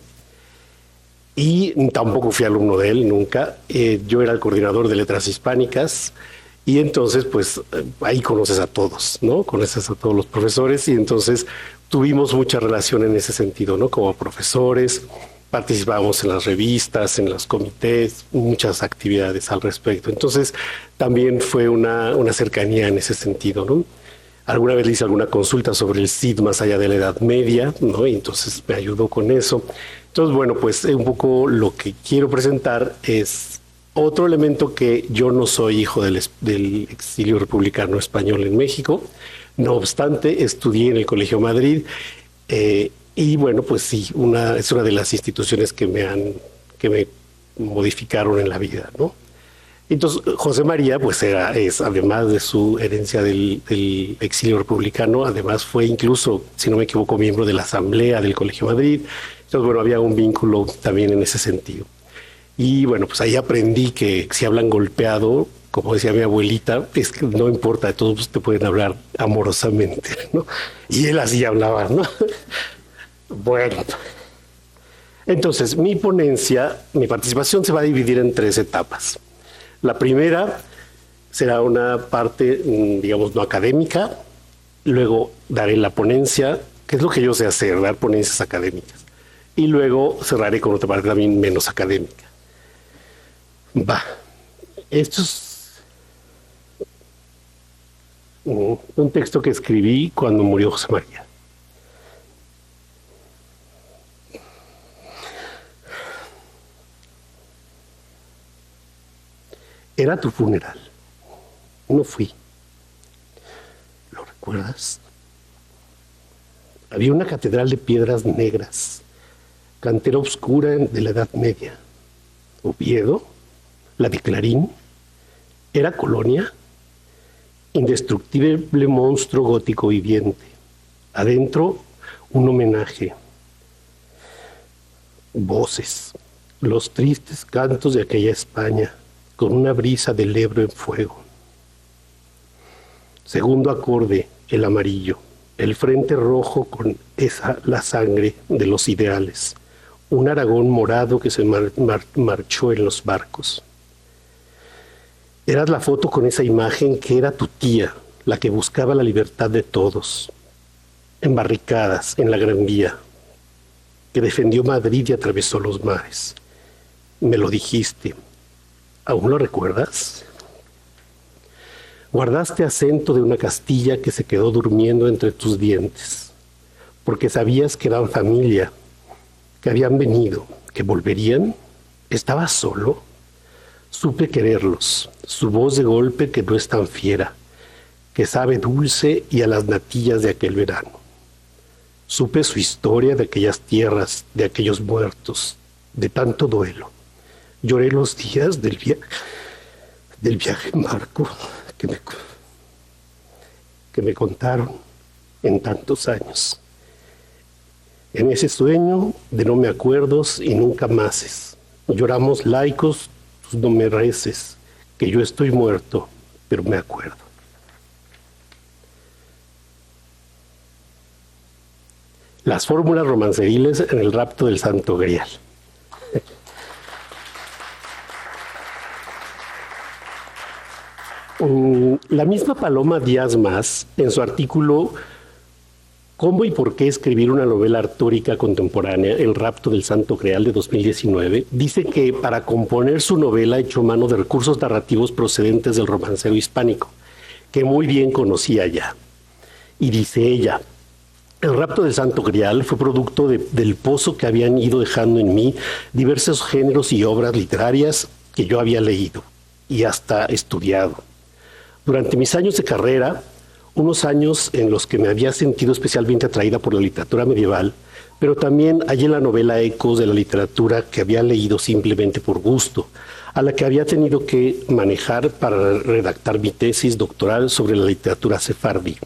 y tampoco fui alumno de él nunca. Yo era el coordinador de letras hispánicas, y entonces, pues, ahí conoces a todos, ¿no? Conoces a todos los profesores, y entonces tuvimos mucha relación en ese sentido, ¿no? Como profesores, participábamos en las revistas, en los comités, muchas actividades al respecto. Entonces, también fue una cercanía en ese sentido, ¿no? Alguna vez le hice alguna consulta sobre el Cid más allá de la Edad Media, ¿no? Y entonces me ayudó con eso. Entonces, bueno, pues un poco lo que quiero presentar es otro elemento, que yo no soy hijo del exilio republicano español en México. No obstante, estudié en el Colegio Madrid, y bueno, pues sí, es una de las instituciones que me modificaron en la vida, ¿no? Entonces, José María, pues es además de su herencia del exilio republicano, además fue incluso, si no me equivoco, miembro de la Asamblea del Colegio Madrid. Entonces, bueno, había un vínculo también en ese sentido. Y bueno, pues ahí aprendí que si hablan golpeado, como decía mi abuelita, es que no importa, todos te pueden hablar amorosamente, ¿no? Y él así hablaba, ¿no? Bueno, entonces mi participación se va a dividir en 3 etapas. La primera será una parte, digamos, no académica. Luego daré la ponencia, que es lo que yo sé hacer, dar ponencias académicas. Y luego cerraré con otra parte también menos académica. Esto es un texto que escribí cuando murió José María. Era tu funeral. No fui. ¿Lo recuerdas? Había una catedral de piedras negras, cantera oscura de la Edad Media. Oviedo, la de Clarín, era Colonia, indestructible monstruo gótico viviente. Adentro, un homenaje. Voces, los tristes cantos de aquella España, con una brisa del Ebro en fuego. Segundo acorde, el amarillo, el frente rojo con la sangre de los ideales, un Aragón morado que se marchó en los barcos. Eras la foto con esa imagen que era tu tía, la que buscaba la libertad de todos, en barricadas, en la Gran Vía, que defendió Madrid y atravesó los mares. Me lo dijiste. ¿Aún lo recuerdas? Guardaste acento de una Castilla que se quedó durmiendo entre tus dientes, porque sabías que eran familia, que habían venido, que volverían. ¿Estabas solo? Supe quererlos, su voz de golpe que no es tan fiera, que sabe dulce y a las natillas de aquel verano. Supe su historia de aquellas tierras, de aquellos muertos, de tanto duelo. Lloré los días del viaje en barco que me contaron en tantos años. En ese sueño de no me acuerdos y nunca máses, lloramos laicos, tus no me reces, que yo estoy muerto, pero me acuerdo. Las fórmulas romanceriles en el rapto del Santo Grial. La misma Paloma Díaz Mas, en su artículo ¿Cómo y por qué escribir una novela artúrica contemporánea, El rapto del Santo Grial, de 2019, dice que para componer su novela echó mano de recursos narrativos procedentes del romancero hispánico, que muy bien conocía ya. Y dice ella: el rapto del Santo Grial fue producto del pozo que habían ido dejando en mí diversos géneros y obras literarias que yo había leído y hasta estudiado. Durante mis años de carrera, unos años en los que me había sentido especialmente atraída por la literatura medieval, pero también hallé en la novela ecos de la literatura que había leído simplemente por gusto, a la que había tenido que manejar para redactar mi tesis doctoral sobre la literatura sefardí.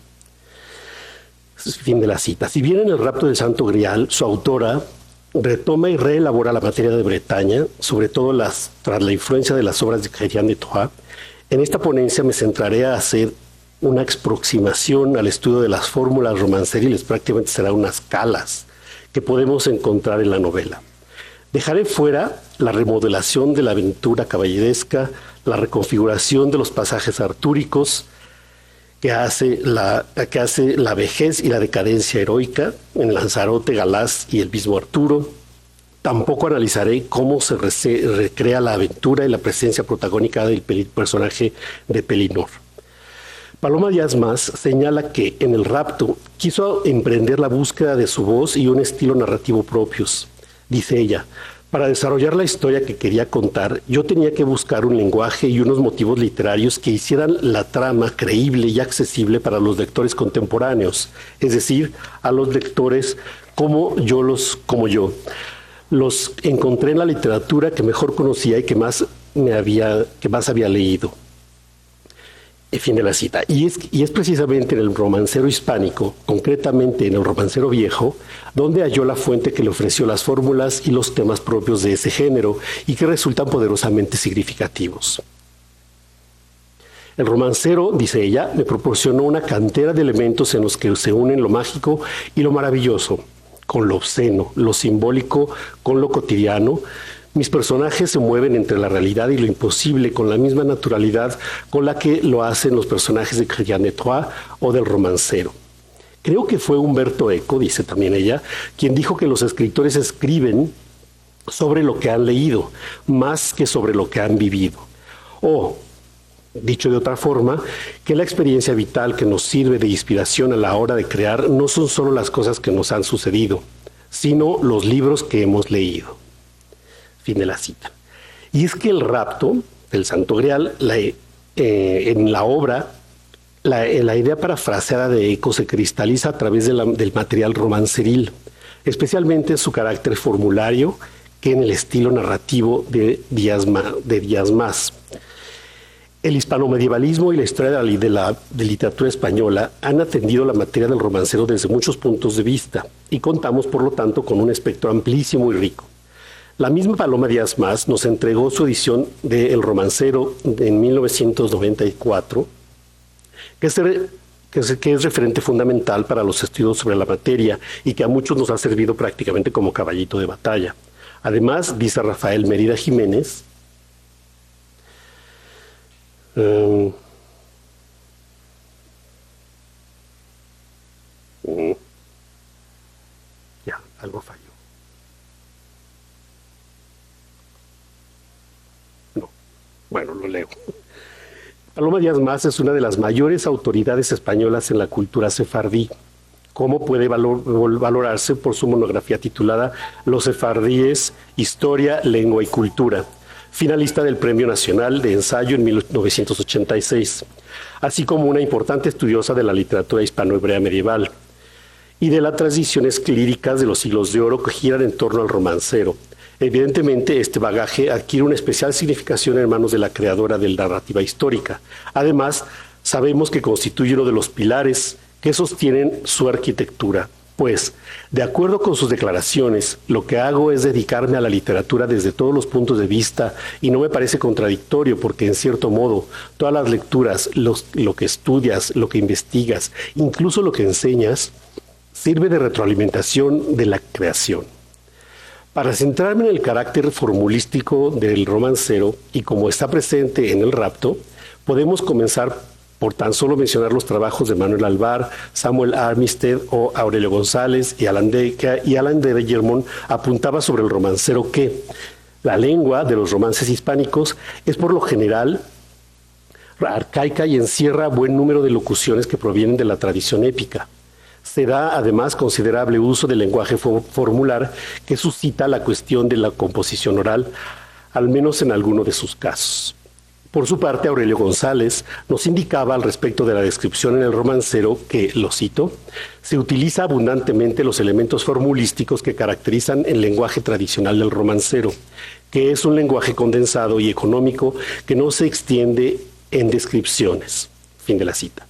Fin de la cita. Si bien en El rapto del Santo Grial, su autora retoma y reelabora la materia de Bretaña, sobre todo tras la influencia de las obras de Chrétien de Troyes, en esta ponencia me centraré a hacer una aproximación al estudio de las fórmulas romanceriles, prácticamente será unas calas que podemos encontrar en la novela. Dejaré fuera la remodelación de la aventura caballeresca, la reconfiguración de los pasajes artúricos que hace la vejez y la decadencia heroica en Lanzarote, Galaz y el mismo Arturo. Tampoco analizaré cómo se recrea la aventura y la presencia protagónica del personaje de Pellinore. Paloma Díaz Mas señala que en El rapto quiso emprender la búsqueda de su voz y un estilo narrativo propios. Dice ella: para desarrollar la historia que quería contar, yo tenía que buscar un lenguaje y unos motivos literarios que hicieran la trama creíble y accesible para los lectores contemporáneos, es decir, a los lectores como yo. Los encontré en la literatura que mejor conocía y que más había leído. Fin de la cita. Y es precisamente en el romancero hispánico, concretamente en el romancero viejo, donde halló la fuente que le ofreció las fórmulas y los temas propios de ese género y que resultan poderosamente significativos. El romancero, dice ella, me proporcionó una cantera de elementos en los que se unen lo mágico y lo maravilloso, con lo obsceno, lo simbólico con lo cotidiano. Mis personajes se mueven entre la realidad y lo imposible con la misma naturalidad con la que lo hacen los personajes de Chrétien de Troyes o del romancero. Creo que fue Humberto Eco, dice también ella, quien dijo que los escritores escriben sobre lo que han leído, más que sobre lo que han vivido. O, dicho de otra forma, que la experiencia vital que nos sirve de inspiración a la hora de crear no son solo las cosas que nos han sucedido, sino los libros que hemos leído. Fin de la cita. Y es que el rapto del Santo Grial, en la obra, la idea parafraseada de Eco se cristaliza a través del material romanceril, especialmente en su carácter formulario que en el estilo narrativo de Díaz Mas. El hispanomedievalismo y la historia de la literatura española han atendido la materia del romancero desde muchos puntos de vista y contamos, por lo tanto, con un espectro amplísimo y rico. La misma Paloma Díaz Mas nos entregó su edición de El romancero en 1994, que es referente fundamental para los estudios sobre la materia y que a muchos nos ha servido prácticamente como caballito de batalla. Además, dice Rafael Mérida Jiménez, ya, algo falló. Bueno, lo leo. Paloma Díaz Mas es una de las mayores autoridades españolas en la cultura sefardí. ¿Cómo puede valorarse por su monografía titulada Los sefardíes, Historia, Lengua y Cultura, finalista del Premio Nacional de Ensayo en 1986, así como una importante estudiosa de la literatura hispano-hebrea medieval y de las tradiciones clíricas de los siglos de oro que giran en torno al romancero? Evidentemente, este bagaje adquiere una especial significación en manos de la creadora de la narrativa histórica. Además, sabemos que constituye uno de los pilares que sostienen su arquitectura, pues, de acuerdo con sus declaraciones, lo que hago es dedicarme a la literatura desde todos los puntos de vista y no me parece contradictorio porque, en cierto modo, todas las lecturas, lo que estudias, lo que investigas, incluso lo que enseñas, sirve de retroalimentación de la creación. Para centrarme en el carácter formulístico del romancero y como está presente en El rapto, podemos comenzar por tan solo mencionar los trabajos de Manuel Alvar, Samuel Armistead o Aurelio González y Alan de Bellermont apuntaba sobre el romancero que la lengua de los romances hispánicos es por lo general arcaica y encierra buen número de locuciones que provienen de la tradición épica. Se da además considerable uso del lenguaje formular que suscita la cuestión de la composición oral, al menos en alguno de sus casos. Por su parte, Aurelio González nos indicaba al respecto de la descripción en el romancero que, lo cito, se utiliza abundantemente los elementos formulísticos que caracterizan el lenguaje tradicional del romancero, que es un lenguaje condensado y económico que no se extiende en descripciones. Fin de la cita.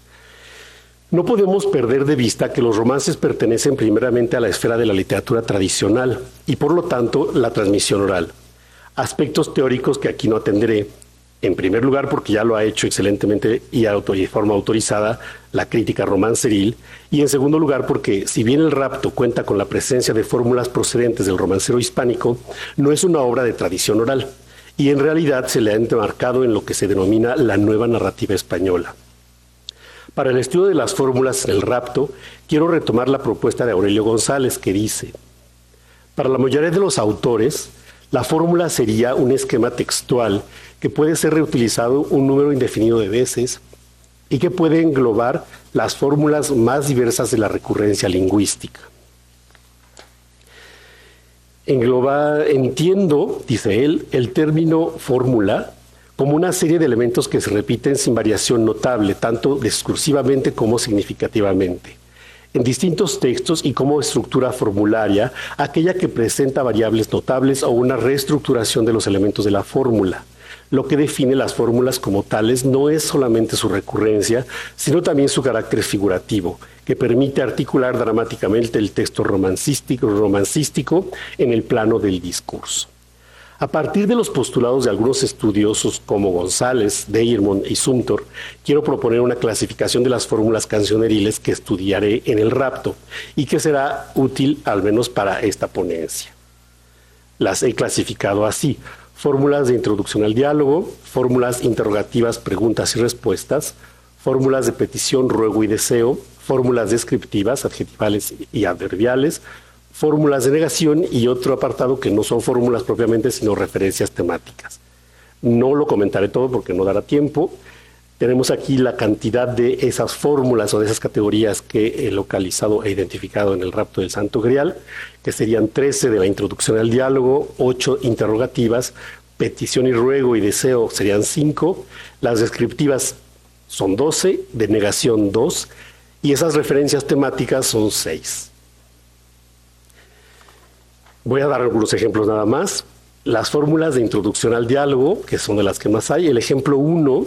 No podemos perder de vista que los romances pertenecen primeramente a la esfera de la literatura tradicional y, por lo tanto, la transmisión oral. Aspectos teóricos que aquí no atenderé. En primer lugar, porque ya lo ha hecho excelentemente y de forma autorizada la crítica romanceril. Y en segundo lugar, porque si bien el rapto cuenta con la presencia de fórmulas procedentes del romancero hispánico, no es una obra de tradición oral. Y en realidad se le ha enmarcado en lo que se denomina la nueva narrativa española. Para el estudio de las fórmulas en el rapto, quiero retomar la propuesta de Aurelio González, que dice: para la mayoría de los autores, la fórmula sería un esquema textual que puede ser reutilizado un número indefinido de veces y que puede englobar las fórmulas más diversas de la recurrencia lingüística. Entiendo, dice él, el término fórmula como una serie de elementos que se repiten sin variación notable, tanto discursivamente como significativamente, en distintos textos y como estructura formularia, aquella que presenta variables notables o una reestructuración de los elementos de la fórmula. Lo que define las fórmulas como tales no es solamente su recurrencia, sino también su carácter figurativo, que permite articular dramáticamente el texto romancístico en el plano del discurso. A partir de los postulados de algunos estudiosos como González, Deirmond y Sumter, quiero proponer una clasificación de las fórmulas cancioneriles que estudiaré en el rapto y que será útil al menos para esta ponencia. Las he clasificado así: fórmulas de introducción al diálogo, fórmulas interrogativas, preguntas y respuestas, fórmulas de petición, ruego y deseo, fórmulas descriptivas, adjetivales y adverbiales, fórmulas de negación y otro apartado que no son fórmulas propiamente, sino referencias temáticas. No lo comentaré todo porque no dará tiempo. Tenemos aquí la cantidad de esas fórmulas o de esas categorías que he localizado e identificado en el rapto del Santo Grial, que serían 13 de la introducción al diálogo, 8 interrogativas, petición y ruego y deseo serían 5, las descriptivas son 12, de negación 2, y esas referencias temáticas son 6. Voy a dar algunos ejemplos nada más. Las fórmulas de introducción al diálogo, que son de las que más hay. El ejemplo 1,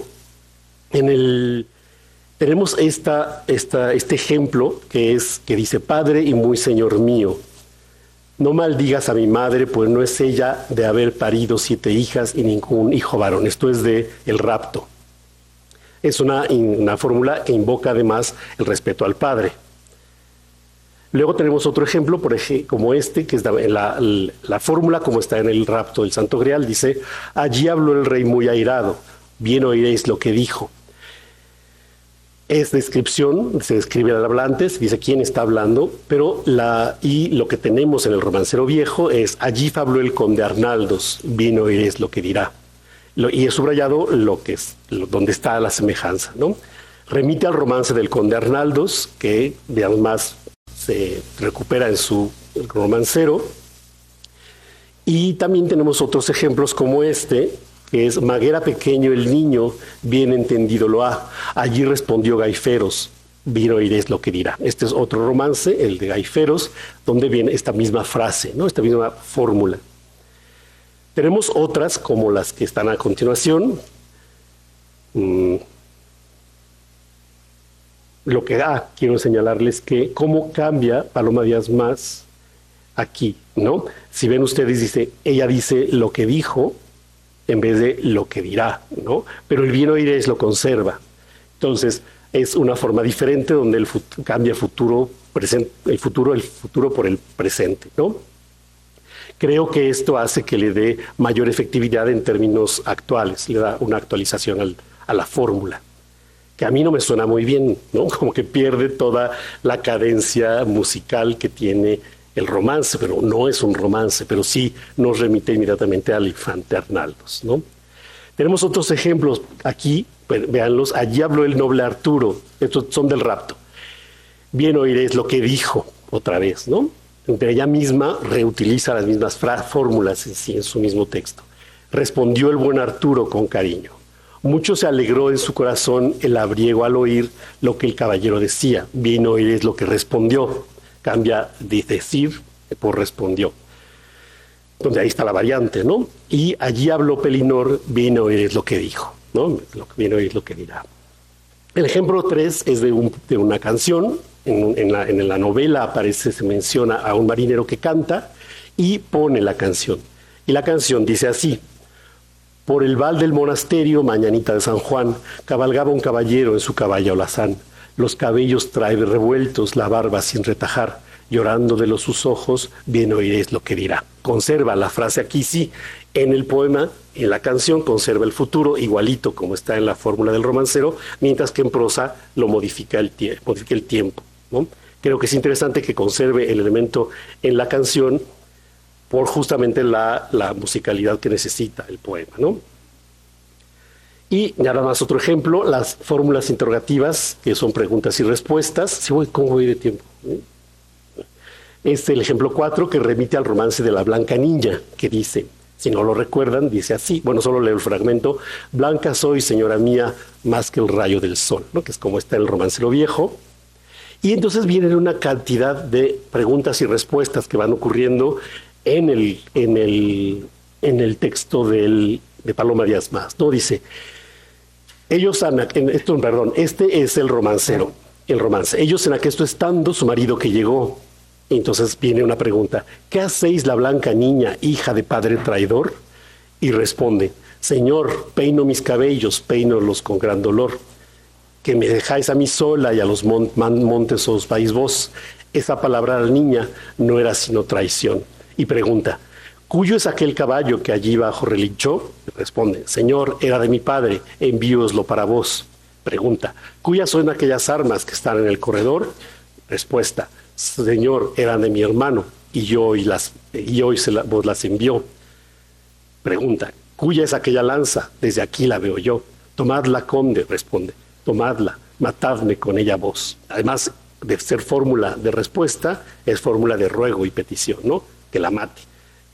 tenemos este ejemplo que dice: Padre y muy Señor mío, no maldigas a mi madre, pues no es ella de haber parido 7 hijas y ningún hijo varón. Esto es de el rapto. Es una fórmula que invoca además el respeto al padre. Luego tenemos otro ejemplo, como este, que es la fórmula como está en el rapto del Santo Grial. Dice: allí habló el rey muy airado, bien oiréis lo que dijo. Es descripción, se describe al hablante, se dice quién está hablando, pero lo que tenemos en el romancero viejo es: allí habló el conde Arnaldos, bien oiréis lo que dirá. Y he subrayado donde está la semejanza, ¿no? Remite al romance del conde Arnaldos, que además se recupera en su romancero. Y también tenemos otros ejemplos como este, que es: Maguera pequeño el niño, bien entendido lo ha. Allí respondió Gaiferos, bien oiréis lo que dirá. Este es otro romance, el de Gaiferos, donde viene esta misma frase, ¿no? Esta misma fórmula. Tenemos otras como las que están a continuación. Quiero señalarles que cómo cambia Paloma Díaz Mas aquí, ¿no? Si ven ustedes, ella dice lo que dijo en vez de lo que dirá, ¿no? Pero el bien oiréis lo conserva. Entonces, es una forma diferente donde cambia el futuro por el presente, ¿no? Creo que esto hace que le dé mayor efectividad en términos actuales, le da una actualización a la fórmula, que a mí no me suena muy bien, ¿no? Como que pierde toda la cadencia musical que tiene el romance, pero no es un romance, pero sí nos remite inmediatamente al infante Arnaldos, ¿no? Tenemos otros ejemplos aquí, véanlos. Allí habló el noble Arturo, estos son del rapto. Bien oiréis lo que dijo, otra vez, ¿no? Ella misma reutiliza las mismas fórmulas en su mismo texto. Respondió el buen Arturo con cariño. Mucho se alegró en su corazón el labriego al oír lo que el caballero decía. Bien oír es lo que respondió. Cambia de decir por respondió. Donde ahí está la variante, ¿no? Y allí habló Pelinor, bien oír es lo que dijo, ¿no? Bien oír es lo que dirá. El ejemplo 3 es de una canción. En la novela aparece, se menciona a un marinero que canta y pone la canción. Y la canción dice así: por el val del monasterio, mañanita de San Juan, cabalgaba un caballero en su caballo holazán. Los cabellos trae revueltos, la barba sin retajar, llorando de los sus ojos, bien oiréis lo que dirá. Conserva la frase aquí, sí, en el poema, en la canción, conserva el futuro, igualito como está en la fórmula del romancero, mientras que en prosa lo modifica el tiempo, ¿no? Creo que es interesante que conserve el elemento en la canción por justamente la musicalidad que necesita el poema, ¿no? Y nada más otro ejemplo, las fórmulas interrogativas, que son preguntas y respuestas. ¿Cómo voy de tiempo? El ejemplo 4, que remite al romance de la Blanca Niña, que dice, si no lo recuerdan, dice así, bueno, solo leo el fragmento: blanca soy, señora mía, más que el rayo del sol, ¿no? Que es como está el Romancero Viejo. Y entonces vienen una cantidad de preguntas y respuestas que van ocurriendo en el texto de Paloma Díaz Mas, ¿no? Dice, este es el romancero, el romance. Ellos en aquesto estando, su marido que llegó. Entonces viene una pregunta: ¿qué hacéis la Blanca Niña, hija de padre traidor? Y responde: Señor, peino mis cabellos, peinolos con gran dolor. Que me dejáis a mí sola y a los montes os vais vos. Esa palabra a la niña no era sino traición. Y pregunta: ¿cuyo es aquel caballo que allí bajo relinchó? Responde: Señor, era de mi padre, envíoslo para vos. Pregunta: ¿cuyas son aquellas armas que están en el corredor? Respuesta: Señor, eran de mi hermano, y hoy vos las envió. Pregunta: ¿cuya es aquella lanza? Desde aquí la veo yo. Tomadla, conde, responde. Tomadla, matadme con ella vos. Además de ser fórmula de respuesta, es fórmula de ruego y petición, ¿no? Que la mate.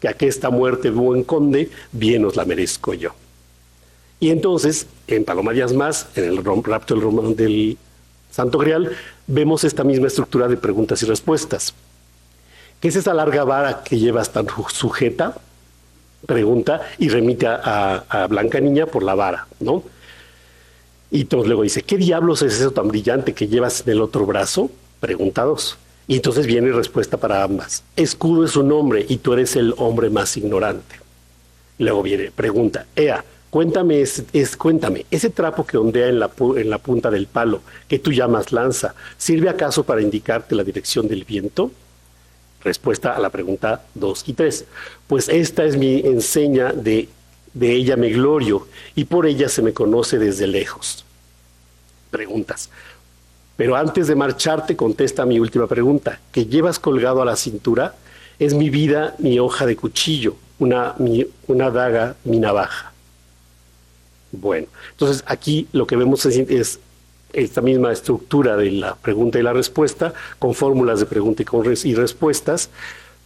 Que aquesta muerte, buen conde, bien os la merezco yo. Y entonces, en Paloma Díaz Mas, en el rapto del Santo Grial, vemos esta misma estructura de preguntas y respuestas. ¿Qué es esa larga vara que llevas tan sujeta? Pregunta, y remite a Blanca Niña por la vara, ¿no? Y entonces luego dice: ¿qué diablos es eso tan brillante que llevas en el otro brazo? Pregunta 2. Y entonces viene respuesta para ambas. Escudo es su nombre y tú eres el hombre más ignorante. Y luego viene pregunta: Ea, cuéntame, ese trapo que ondea en la punta del palo, que tú llamas lanza, ¿sirve acaso para indicarte la dirección del viento? Respuesta a la pregunta 2 y 3. Pues esta es mi enseña, de ella me glorio, y por ella se me conoce desde lejos. Preguntas. Pero antes de marcharte, contesta mi última pregunta. ¿Qué llevas colgado a la cintura? Es mi vida, mi hoja de cuchillo, una daga, mi navaja. Bueno, entonces aquí lo que vemos es esta misma estructura de la pregunta y la respuesta, con fórmulas de pregunta y respuestas,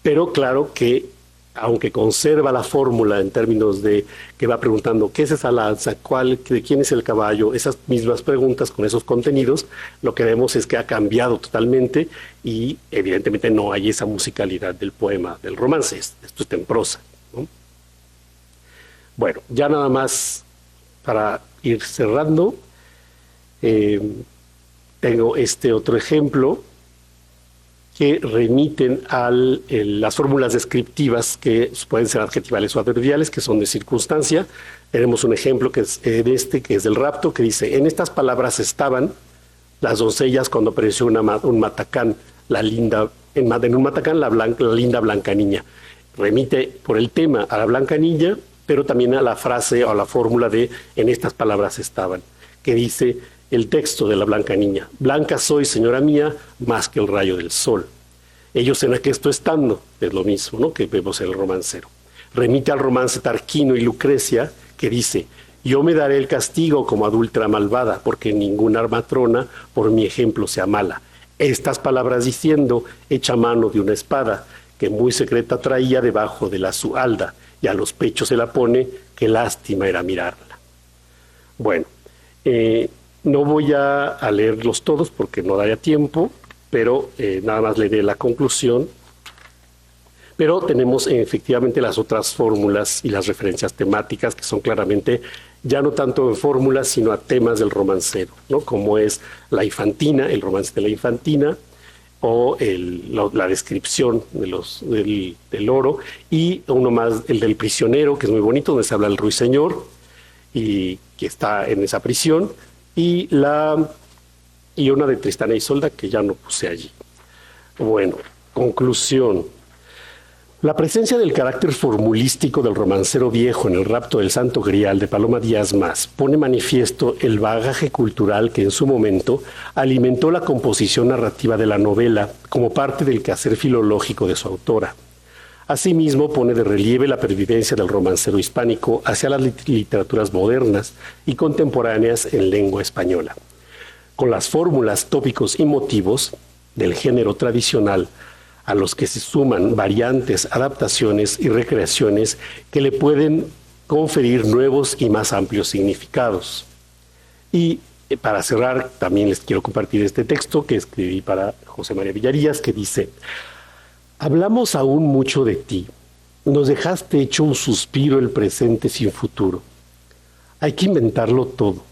pero claro que, aunque conserva la fórmula en términos de que va preguntando qué es esa lanza, de quién es el caballo, esas mismas preguntas con esos contenidos, lo que vemos es que ha cambiado totalmente y evidentemente no hay esa musicalidad del poema, del romance. Esto está en prosa, ¿no? Bueno, ya nada más para ir cerrando, tengo este otro ejemplo que remiten a las fórmulas descriptivas, que pueden ser adjetivales o adverbiales, que son de circunstancia. Tenemos un ejemplo que es que es del rapto, que dice: en estas palabras estaban las doncellas cuando apareció un matacán, en un matacán la linda Blanca Niña. Remite por el tema a la Blanca Niña, pero también a la frase o a la fórmula de en estas palabras estaban, que dice el texto de la Blanca Niña: blanca soy, señora mía, más que el rayo del sol. Ellos en aquesto estando, es lo mismo, ¿no?, que vemos en el romancero. Remite al romance Tarquino y Lucrecia, que dice: yo me daré el castigo como adúltera malvada, porque ninguna matrona por mi ejemplo sea mala. Estas palabras diciendo, echa mano de una espada, que muy secreta traía debajo de la su halda, y a los pechos se la pone, qué lástima era mirarla. Bueno, no voy a leerlos todos porque no daría tiempo, pero nada más leeré la conclusión. Pero tenemos efectivamente las otras fórmulas y las referencias temáticas que son claramente ya no tanto en fórmulas, sino a temas del romancero, ¿no? Como es la infantina, el romance de la infantina, o la descripción del oro, y uno más, el del prisionero, que es muy bonito, donde se habla del ruiseñor, y que está en esa prisión, y una de Tristán e Isolda, que ya no puse allí. Bueno, conclusión. La presencia del carácter formulístico del romancero viejo en el rapto del Santo Grial de Paloma Díaz Mas pone manifiesto el bagaje cultural que en su momento alimentó la composición narrativa de la novela como parte del quehacer filológico de su autora. Asimismo, pone de relieve la pervivencia del romancero hispánico hacia las literaturas modernas y contemporáneas en lengua española, con las fórmulas, tópicos y motivos del género tradicional, a los que se suman variantes, adaptaciones y recreaciones que le pueden conferir nuevos y más amplios significados. Y para cerrar, también les quiero compartir este texto que escribí para José María Villarías, que dice: hablamos aún mucho de ti, nos dejaste hecho un suspiro el presente sin futuro. Hay que inventarlo todo,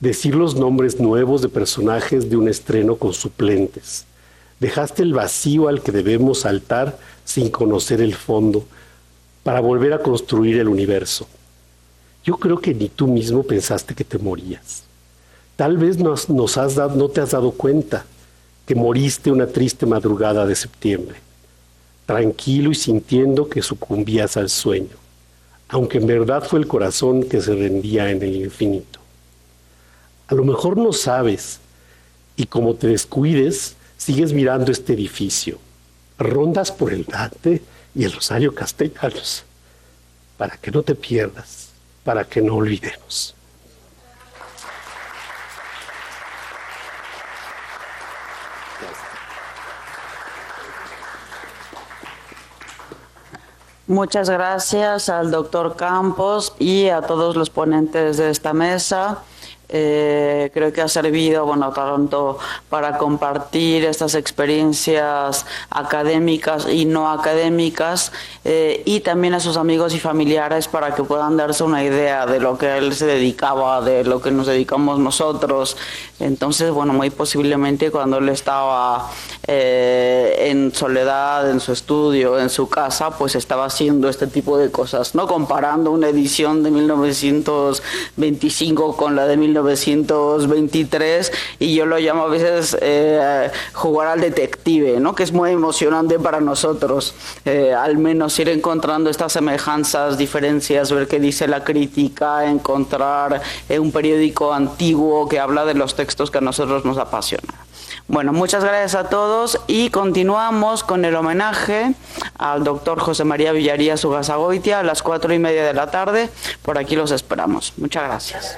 decir los nombres nuevos de personajes de un estreno con suplentes. Dejaste el vacío al que debemos saltar sin conocer el fondo para volver a construir el universo. Yo creo que ni tú mismo pensaste que te morías. Tal vez no te has dado cuenta que moriste una triste madrugada de septiembre, tranquilo y sintiendo que sucumbías al sueño, aunque en verdad fue el corazón que se rendía en el infinito. A lo mejor no sabes, y como te descuides, sigues mirando este edificio, rondas por el Dante y el Rosario Castellanos, para que no te pierdas, para que no olvidemos. Muchas gracias al doctor Campos y a todos los ponentes de esta mesa. Creo que ha servido, tanto para compartir estas experiencias académicas y no académicas, y también a sus amigos y familiares para que puedan darse una idea de lo que él se dedicaba, de lo que nos dedicamos nosotros. Entonces, muy posiblemente cuando él estaba en soledad, en su estudio, en su casa, pues estaba haciendo este tipo de cosas, ¿no? Comparando una edición de 1925 con la de 1923, y yo lo llamo a veces jugar al detective, ¿no? Que es muy emocionante para nosotros, al menos ir encontrando estas semejanzas, diferencias, ver qué dice la crítica, encontrar un periódico antiguo que habla de los textos que a nosotros nos apasionan. Muchas gracias a todos y continuamos con el homenaje al doctor José María Villarías Ugazagoitia a las 4:30 de la tarde. Por aquí los esperamos. Muchas gracias.